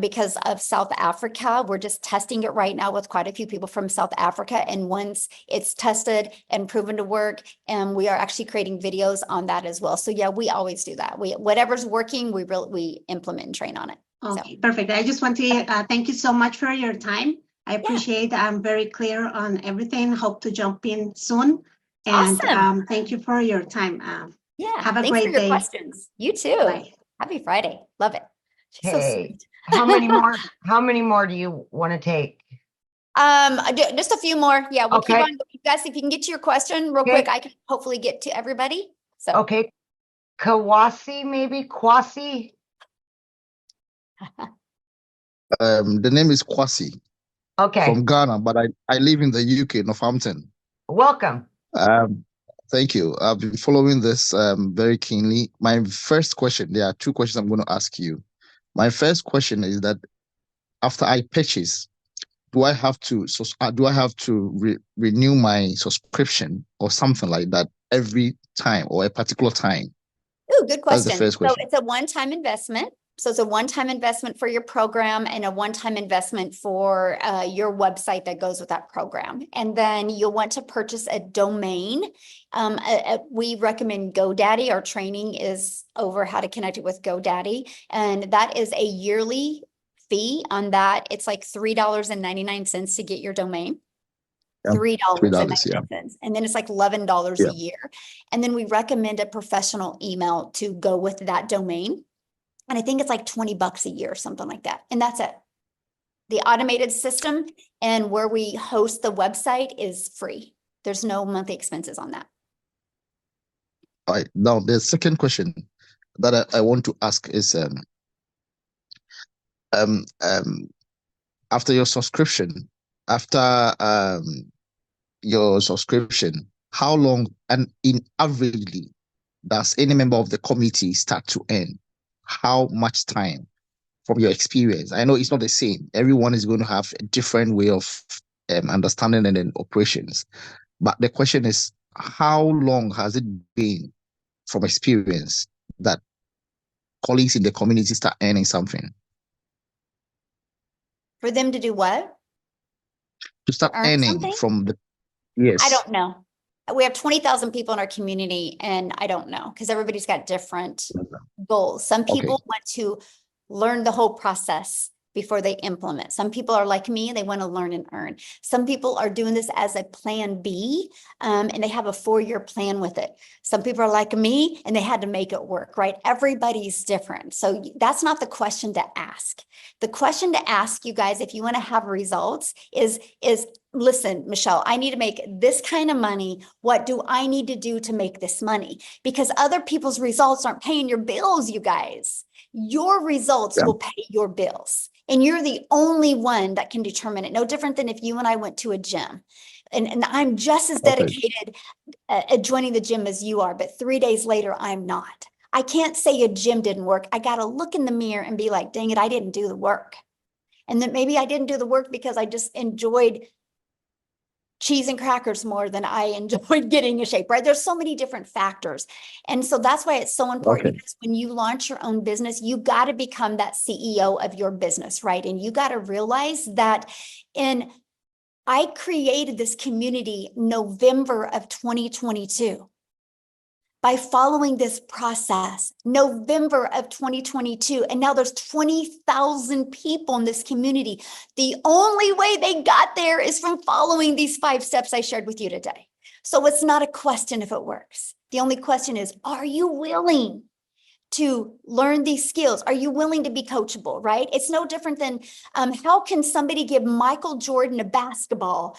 because of South Africa. We're just testing it right now with quite a few people from South Africa. And once it's tested and proven to work, and we are actually creating videos on that as well. So yeah, we always do that. Whatever's working, we implement and train on it. Okay, perfect. I just want to thank you so much for your time. I appreciate I'm very clear on everything. Hope to jump in soon. And awesome. Thank you for your time. Have a thanks great for your day. questions. You too. Bye. Happy Friday. Love it. She's so sweet. How many more do you want to take? Just a few more. Yeah, we'll keep on. You guys, if you can get to your question real quick, I can hopefully get to everybody. So okay. Kwasi, maybe Kwasi. The name is Kwasi. Okay. From Ghana, but I live in the UK, Northampton. Welcome. Thank you. I've been following this very keenly. My first question, there are two questions I'm going to ask you. My first question is that after I purchase, do I have to renew my subscription or something like that every time or a particular time? Oh, good question. That's the first question. So it's a one-time investment. So it's a one-time investment for your program and a one-time investment for your website that goes with that program. And then you'll want to purchase a domain. We recommend GoDaddy. Our training is over how to connect it with GoDaddy. And that is a yearly fee on that. It's like $3.99 to get your domain. $3.99. And then it's like $11 a year. And then we recommend a professional email to go with that domain. And I think it's like $20 a year or something like that. And that's it. The automated system and where we host the website is free. There's no monthly expenses on that. All right. Now, the second question that I want to ask is after your subscription, how long and in averagely does any member of the committee start to earn? How much time from your experience? I know it's not the same. Everyone is going to have a different way of understanding and then operations. But the question is, how long has it been from experience that colleagues in the community start earning something? For them to do what? To start earning something? From the, yes. I don't know. We have 20,000 people in our community, and I don't know because everybody's got different goals. Some people want to learn the whole process before they implement. Some people are like me, they want to learn and earn. Some people are doing this as a plan B, and they have a 4-year plan with it. Some people are like me, and they had to make it work, right? Everybody's different. So that's not the question to ask. The question to ask you guys, if you want to have results, is listen, Michelle, I need to make this kind of money. What do I need to do to make this money? Because other people's results aren't paying your bills, you guys. Your results will pay your bills. And you're the only one that can determine it. No different than if you and I went to a gym. And I'm just as dedicated at joining the gym as you are, but 3 days later, I'm not. I can't say a gym didn't work. I got to look in the mirror and be like, dang it, I didn't do the work. And then maybe I didn't do the work because I just enjoyed cheese and crackers more than I enjoyed getting in shape, right? There's so many different factors. And so that's why it's so important because when you launch your own business, you got to become that CEO of your business, right? And you got to realize that I created this community November of 2022. by following this process, November of 2022, and now there's 20,000 people in this community. The only way they got there is from following these 5 steps I shared with you today. So it's not a question if it works. The only question is, are you willing to learn these skills? Are you willing to be coachable, right? It's no different than how can somebody give Michael Jordan a basketball,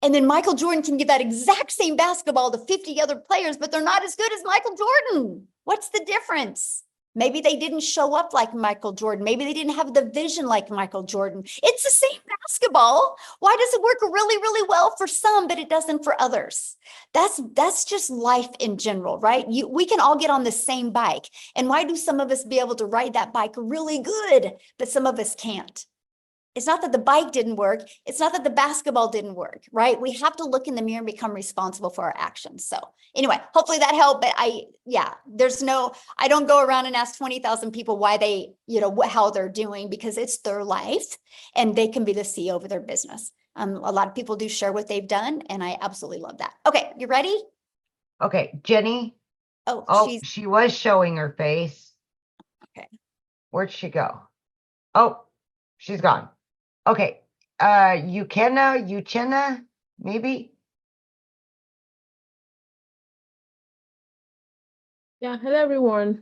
and then Michael Jordan can give that exact same basketball to 50 other players, but they're not as good as Michael Jordan. What's the difference? Maybe they didn't show up like Michael Jordan. Maybe they didn't have the vision like Michael Jordan. It's the same basketball. Why does it work really, really well for some, but it doesn't for others? That's just life in general, right? We can all get on the same bike. And why do some of us be able to ride that bike really good, but some of us can't? It's not that the bike didn't work. It's not that the basketball didn't work, right? We have to look in the mirror and become responsible for our actions. So anyway, hopefully that helped. But I don't go around and ask 20,000 people why they, how they're doing, because it's their life and they can be the CEO of their business. A lot of people do share what they've done, and I absolutely love that. Okay, you ready? Okay, Jenny. Oh, she was showing her face. Okay. Where'd she go? Oh, she's gone. Okay, Uchenna, maybe? Yeah, hello everyone.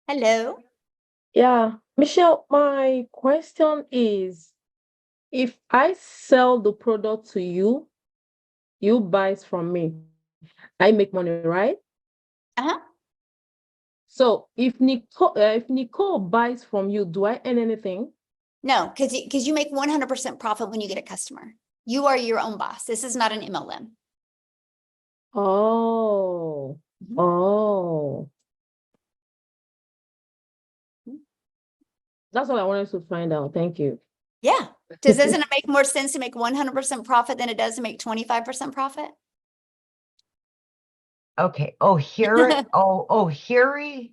Hello. Yeah, Michelle, my question is, if I sell the product to you, you buy it from me, I make money, right? Uh-huh. So if Nicole buys from you, do I earn anything? No, because you make 100% profit when you get a customer. You are your own boss. This is not an MLM. Oh, oh. That's what I wanted to find out. Thank you. Yeah. Doesn't it make more sense to make 100% profit than it does to make 25% profit? Okay. Oh, here. Hiri.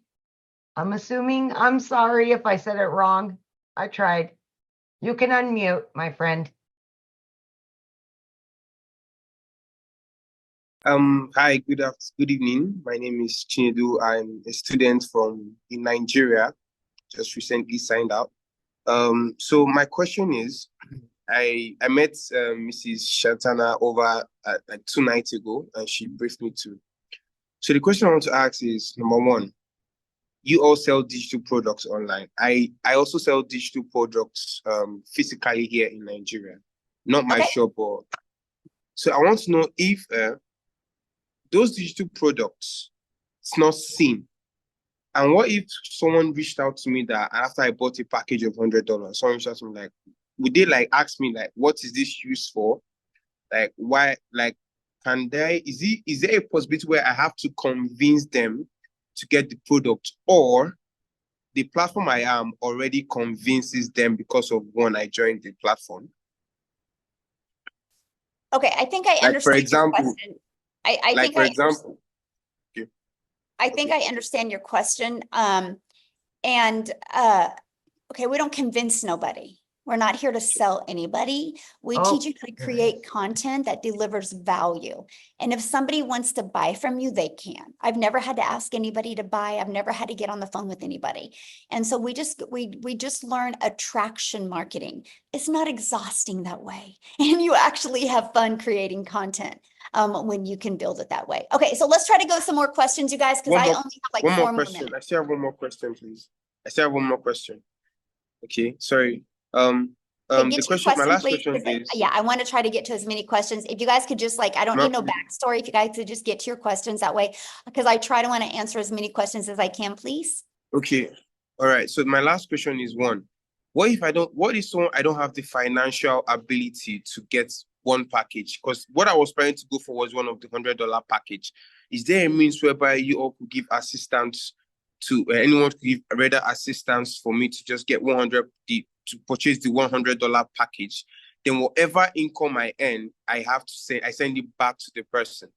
I'm assuming. I'm sorry if I said it wrong. I tried. You can unmute, my friend. Hi, good evening. My name is Chinedu. I'm a student in Nigeria, just recently signed out. So my question is, I met Mrs. Shantana over like 2 nights ago, and she briefed me too. So the question I want to ask is, number one, you all sell digital products online. I also sell digital products physically here in Nigeria, not my shop. So I want to know if those digital products, it's not seen. And what if someone reached out to me that after I bought a package of $100, someone reached out to me like, would they like ask me like, what is this used for? Like, why? Like, is there a possibility where I have to convince them to get the product, or the platform I am already convinces them because of when I joined the platform? Okay, I think I understand your question. I think I understand your question. Okay, we don't convince nobody. We're not here to sell anybody. We teach you how to create content that delivers value. And if somebody wants to buy from you, they can. I've never had to ask anybody to buy. I've never had to get on the phone with anybody. And so we just learn attraction marketing. It's not exhausting that way. And you actually have fun creating content when you can build it that way. Okay, so let's try to go some more questions, you guys, because I only have like 4 more minutes. I still have one more question, please. I still have one more question. Okay, sorry. The question, my last question is, yeah, I want to try to get to as many questions. If you guys could just I don't need no backstory. If you guys could just get to your questions that way, because I try to want to answer as many questions as I can, please. Okay. All right. So my last question is one, what if I don't have the financial ability to get one package? Because what I was planning to go for was one of the $100 package. Is there a means whereby you all could give assistance to anyone could give rather assistance for me to just get to purchase the $100 package? Then whatever income I earn, I send it back to the person.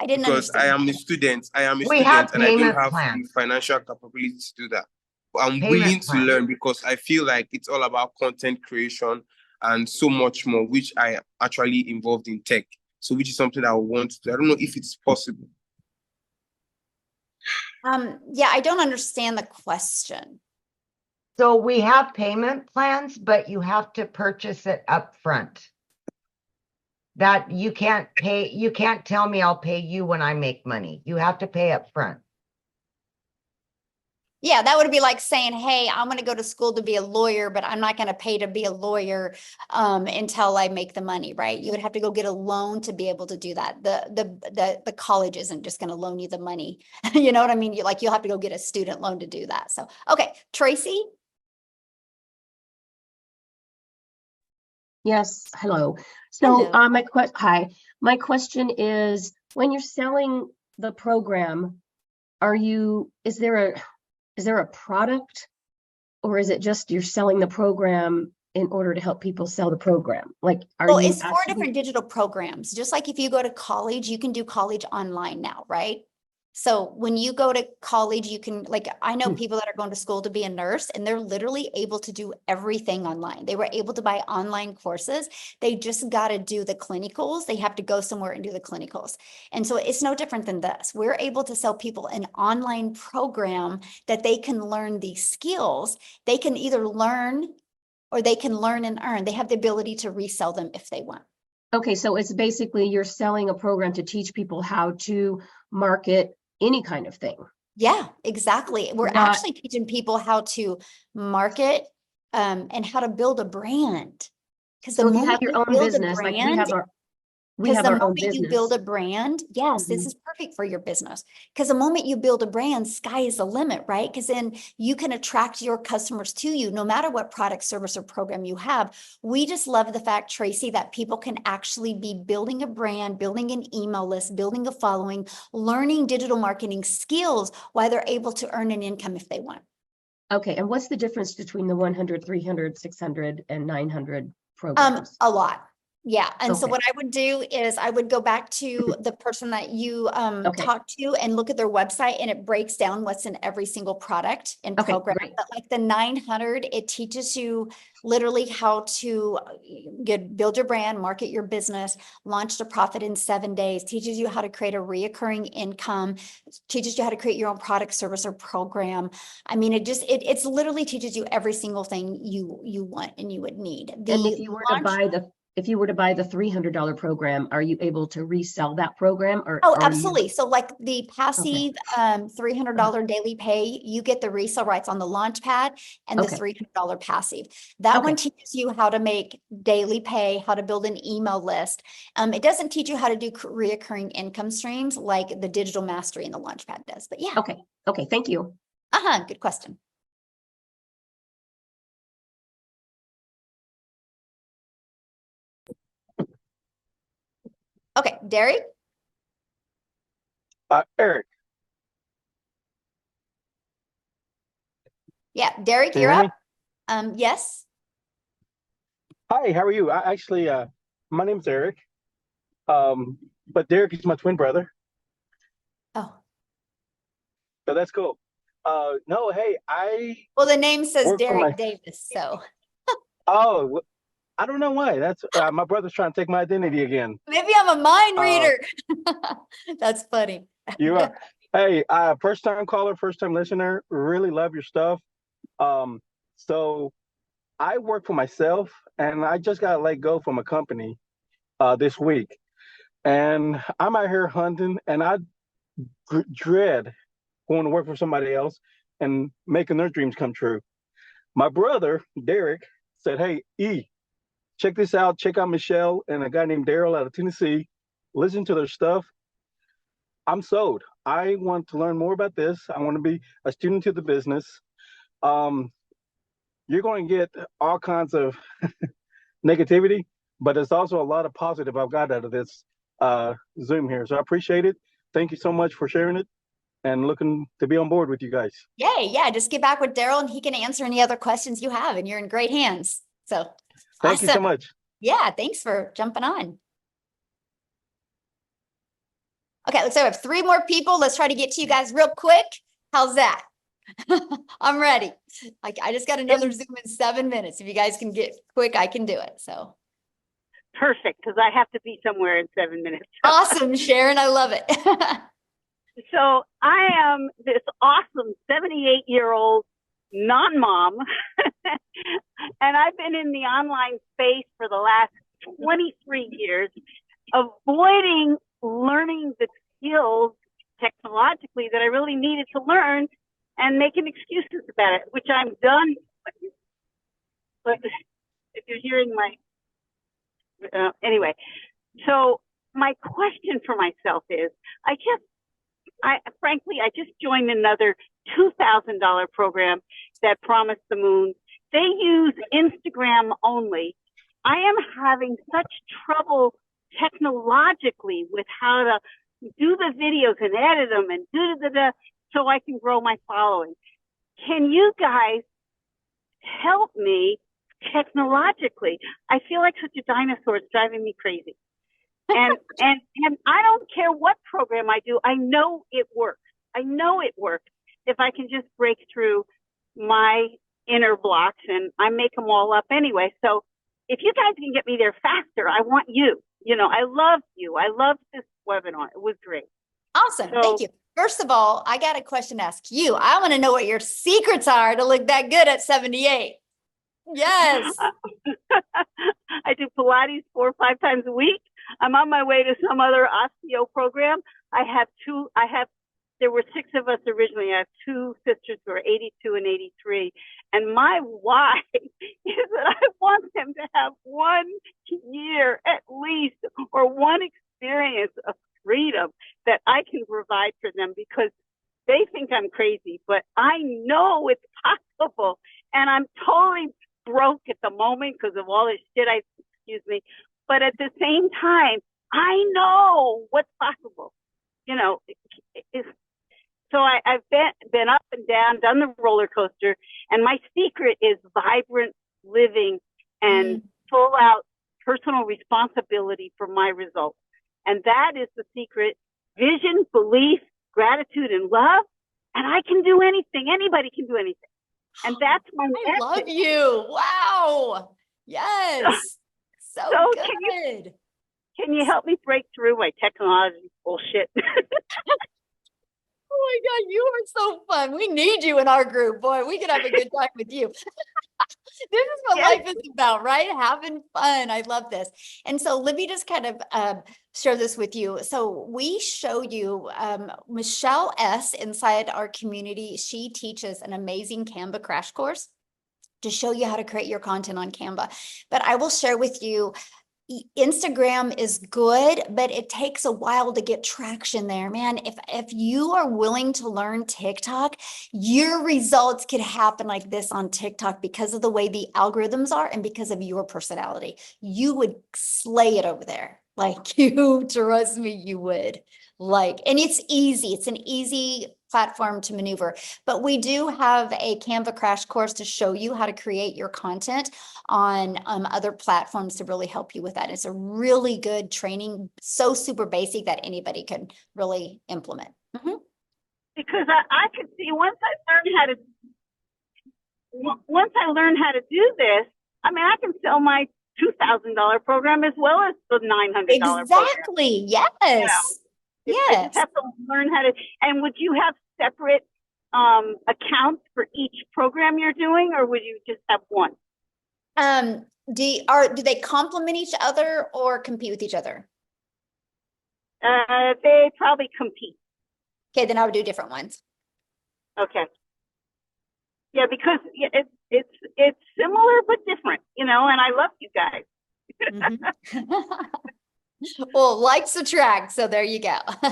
I didn't because understand. I am a student. And I don't have the financial capability to do that. But I'm willing to learn because I feel like it's all about content creation and so much more, which I am actually involved in tech. So which is something I want to do. I don't know if it's possible. Yeah, I don't understand the question. So we have payment plans, but you have to purchase it up front. That you can't tell me I'll pay you when I make money. You have to pay up front. Yeah, that would be like saying, hey, I'm going to go to school to be a lawyer, but I'm not going to pay to be a lawyer until I make the money, right? You would have to go get a loan to be able to do that. The college isn't just going to loan you the money. You know what I mean? You'll have to go get a student loan to do that. So, okay, Tracy? Yes, hello. So Hello. my question is, when you're selling the program, is there a product, or is it just you're selling the program in order to help people sell the program? Like, Well, it's 4 different digital programs. Just like if you go to college, you can do college online now, right? So when you go to college, you can, like, I know people that are going to school to be a nurse, and they're literally able to do everything online. They were able to buy online courses. They just got to do the clinicals. They have to go somewhere and do the clinicals. And so it's no different than this. We're able to sell people an online program that they can learn these skills. They can either learn or they can learn and earn. They have the ability to resell them if they want. Okay, so it's basically you're selling a program to teach people how to market any kind of thing. Yeah, exactly. We're actually teaching people how to market and how to build a brand. Because the So if you moment have your you own build a business, like we brand, have our own you build business. a brand, yes, this is perfect for your business. Because the moment you build a brand, sky is the limit, right? Because then you can attract your customers to you, no matter what product, service, or program you have. We just love the fact, Tracy, that people can actually be building a brand, building an email list, building a following, learning digital marketing skills while they're able to earn an income if they want. Okay, and what's the difference between the 100, 300, 600, and 900 programs? A lot. Yeah. And so Okay. what I would do is I would go back to the person that you talked to and look at their website, and it breaks down what's in every single product and program. But like the 900, it teaches you literally how to build your brand, market your business, launch to profit in 7 days, teaches you how to create a reoccurring income, teaches you how to create your own product, service, or program. I mean, it's literally teaches you every single thing you want and you would need. And if you were to buy the $300 program, are you able to resell that program? Or absolutely. So like the passive $300 daily pay, you get the resale rights on the launch pad and the $300 passive. That one teaches you how to make daily pay, how to build an email list. It doesn't teach you how to do reoccurring income streams like the digital mastery and the launch pad does. But yeah. Okay. Thank you. Good question. Okay, Derek? Eric. Yeah, Derek, Can you you're hear up. Yes. Hi, how are you? My name's Eric. But Derek is my twin brother. Oh. So that's cool. No, hey, well, the name says Derek Davis, so. Oh, I don't know why. That's my brother's trying to take my identity again. Maybe I'm a mind reader. That's funny. You are. Hey, first time caller, first time listener. Really love your stuff. So I work for myself, and I just got let go from a company this week, and I'm out here hunting, and I dread going to work for somebody else and making their dreams come true. My brother Derek said, "Hey, check this out. Check out Michelle and a guy named Daryl out of Tennessee. Listen to their stuff. I'm sold. I want to learn more about this. I want to be a student to the business. You're going to get all kinds of negativity, but it's also a lot of positive I've got out of this Zoom here. So I appreciate it. Thank you so much for sharing it and looking to be on board with you guys." Yay. Yeah. Just get back with Daryl and he can answer any other questions you have, and you're in great hands. So thank you so much. Yeah. Thanks for jumping on. Okay. So I have 3 more people. Let's try to get to you guys real quick. How's that? I'm ready. I just got another Zoom in 7 minutes. If you guys can get quick, I can do it. So. Perfect, because I have to be somewhere in 7 minutes. Awesome, Sharon. I love it. So I am this awesome 78-year-old non-mom, and I've been in the online space for the last 23 years, avoiding learning the skills technologically that I really needed to learn and making excuses about it, which I'm done. But if you're hearing my, anyway, so my question for myself is, frankly, I just joined another $2,000 program that promised the moon. They use Instagram only. I am having such trouble technologically with how to do the videos and edit them and so I can grow my following. Can you guys help me technologically? I feel like such a dinosaur. It's driving me crazy. And I don't care what program I do. I know it works. I know it works if I can just break through my inner blocks, and I make them all up anyway. So if you guys can get me there faster, I want you. You know, I love you. I love this webinar. It was great. Awesome. Thank you. First of all, I got a question to ask you. I want to know what your secrets are to look that good at 78. Yes. I do Pilates 4 or 5 times a week. I'm on my way to some other osteo program. There were 6 of us originally. I have 2 sisters who are 82 and 83. And my why is that I want them to have 1 year at least, or 1 experience of freedom that I can provide for them, because they think I'm crazy, but I know it's possible. And I'm totally broke at the moment because of all this shit excuse me. But at the same time, I know what's possible. You know, so I've been up and down, done the roller coaster, and my secret is vibrant living and full out personal responsibility for my results. And that is the secret: vision, belief, gratitude, and love. And I can do anything. Anybody can do anything. And that's my I love you. Wow. Yes. So good. Can you help me break through my technology bullshit? Oh my God, you are so fun. We need you in our group. Boy, we could have a good time with you. This is what life is about, right? Having fun. I love this. And so let me just kind of share this with you. So we show you Michelle S. inside our community. She teaches an amazing Canva crash course to show you how to create your content on Canva. But I will share with you, Instagram is good, but it takes a while to get traction there, man. If you are willing to learn TikTok, your results could happen like this on TikTok because of the way the algorithms are and because of your personality. You would slay it over there. Like, you trust me, you would. And it's easy. It's an easy platform to maneuver. But we do have a Canva crash course to show you how to create your content on other platforms to really help you with that. It's a really good training, so super basic that anybody can really implement. Because I could see once I learn how to do this, I mean, I can sell my $2,000 program as well as the $900 program. Exactly. Yes. You know, yes. I just have to learn how to. And would you have separate accounts for each program you're doing, or would you just have one? Do they complement each other or compete with each other? They probably compete. Okay, then I would do different ones. Okay. Yeah, because it's similar but different, you know, and I love you guys. Well, likes attract, so there you go. All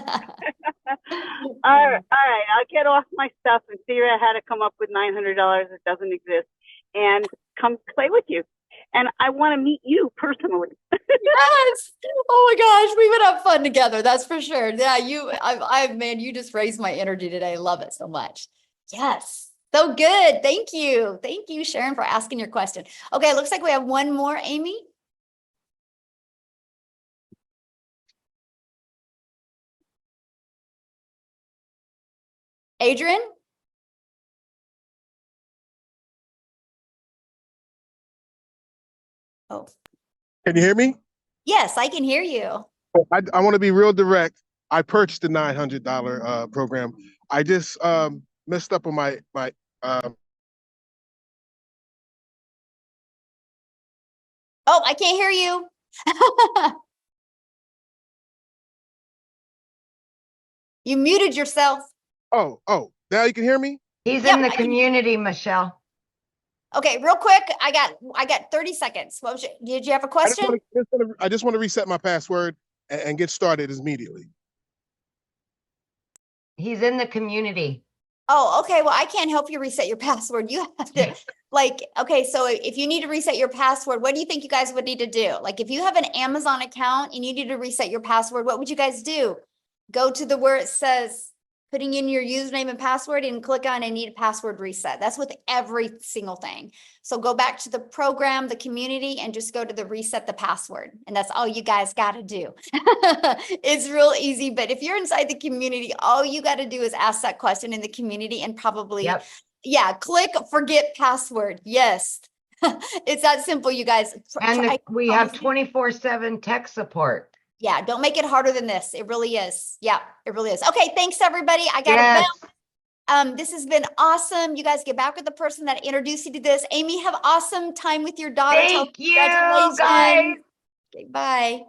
right. I'll get off my stuff and figure out how to come up with $900 that doesn't exist and come play with you. And I want to meet you personally. Yes. Oh my gosh, we would have fun together. That's for sure. Yeah, man, you just raised my energy today. Love it so much. Yes. So good. Thank you. Thank you, Sharon, for asking your question. Okay, looks like we have one more, Amy. Adrian? Oh. Can you hear me? Yes, I can hear you. I want to be real direct. I purchased the $900 program. I just messed up on my Oh, I can't hear you. You muted yourself. Oh, now you can hear me? He's Yep, in the I can- community, Michelle. Okay, real quick. I got 30 seconds. Did you have a question? I just want to reset my password and get started immediately. He's in the community. Oh, okay. Well, I can't help you reset your password. You have to okay, so if you need to reset your password, what do you think you guys would need to do? Like if you have an Amazon account and you need to reset your password, what would you guys do? Go to where it says putting in your username and password and click on I need a password reset. That's with every single thing. So go back to the program, the community, and just go to the reset the password. And that's all you guys got to do. It's real easy. But if you're inside the community, all you got to do is ask that question in the community and probably, click forget password. Yes. It's that simple, you guys. And we have 24/7 tech support. Yeah, don't make it harder than this. It really is. Yeah, it really is. Okay, thanks everybody. I got to bounce. This has been awesome. You guys get back with the person that introduced you to this. Amy, have awesome time with your daughter. Thank you, guys. Okay, bye.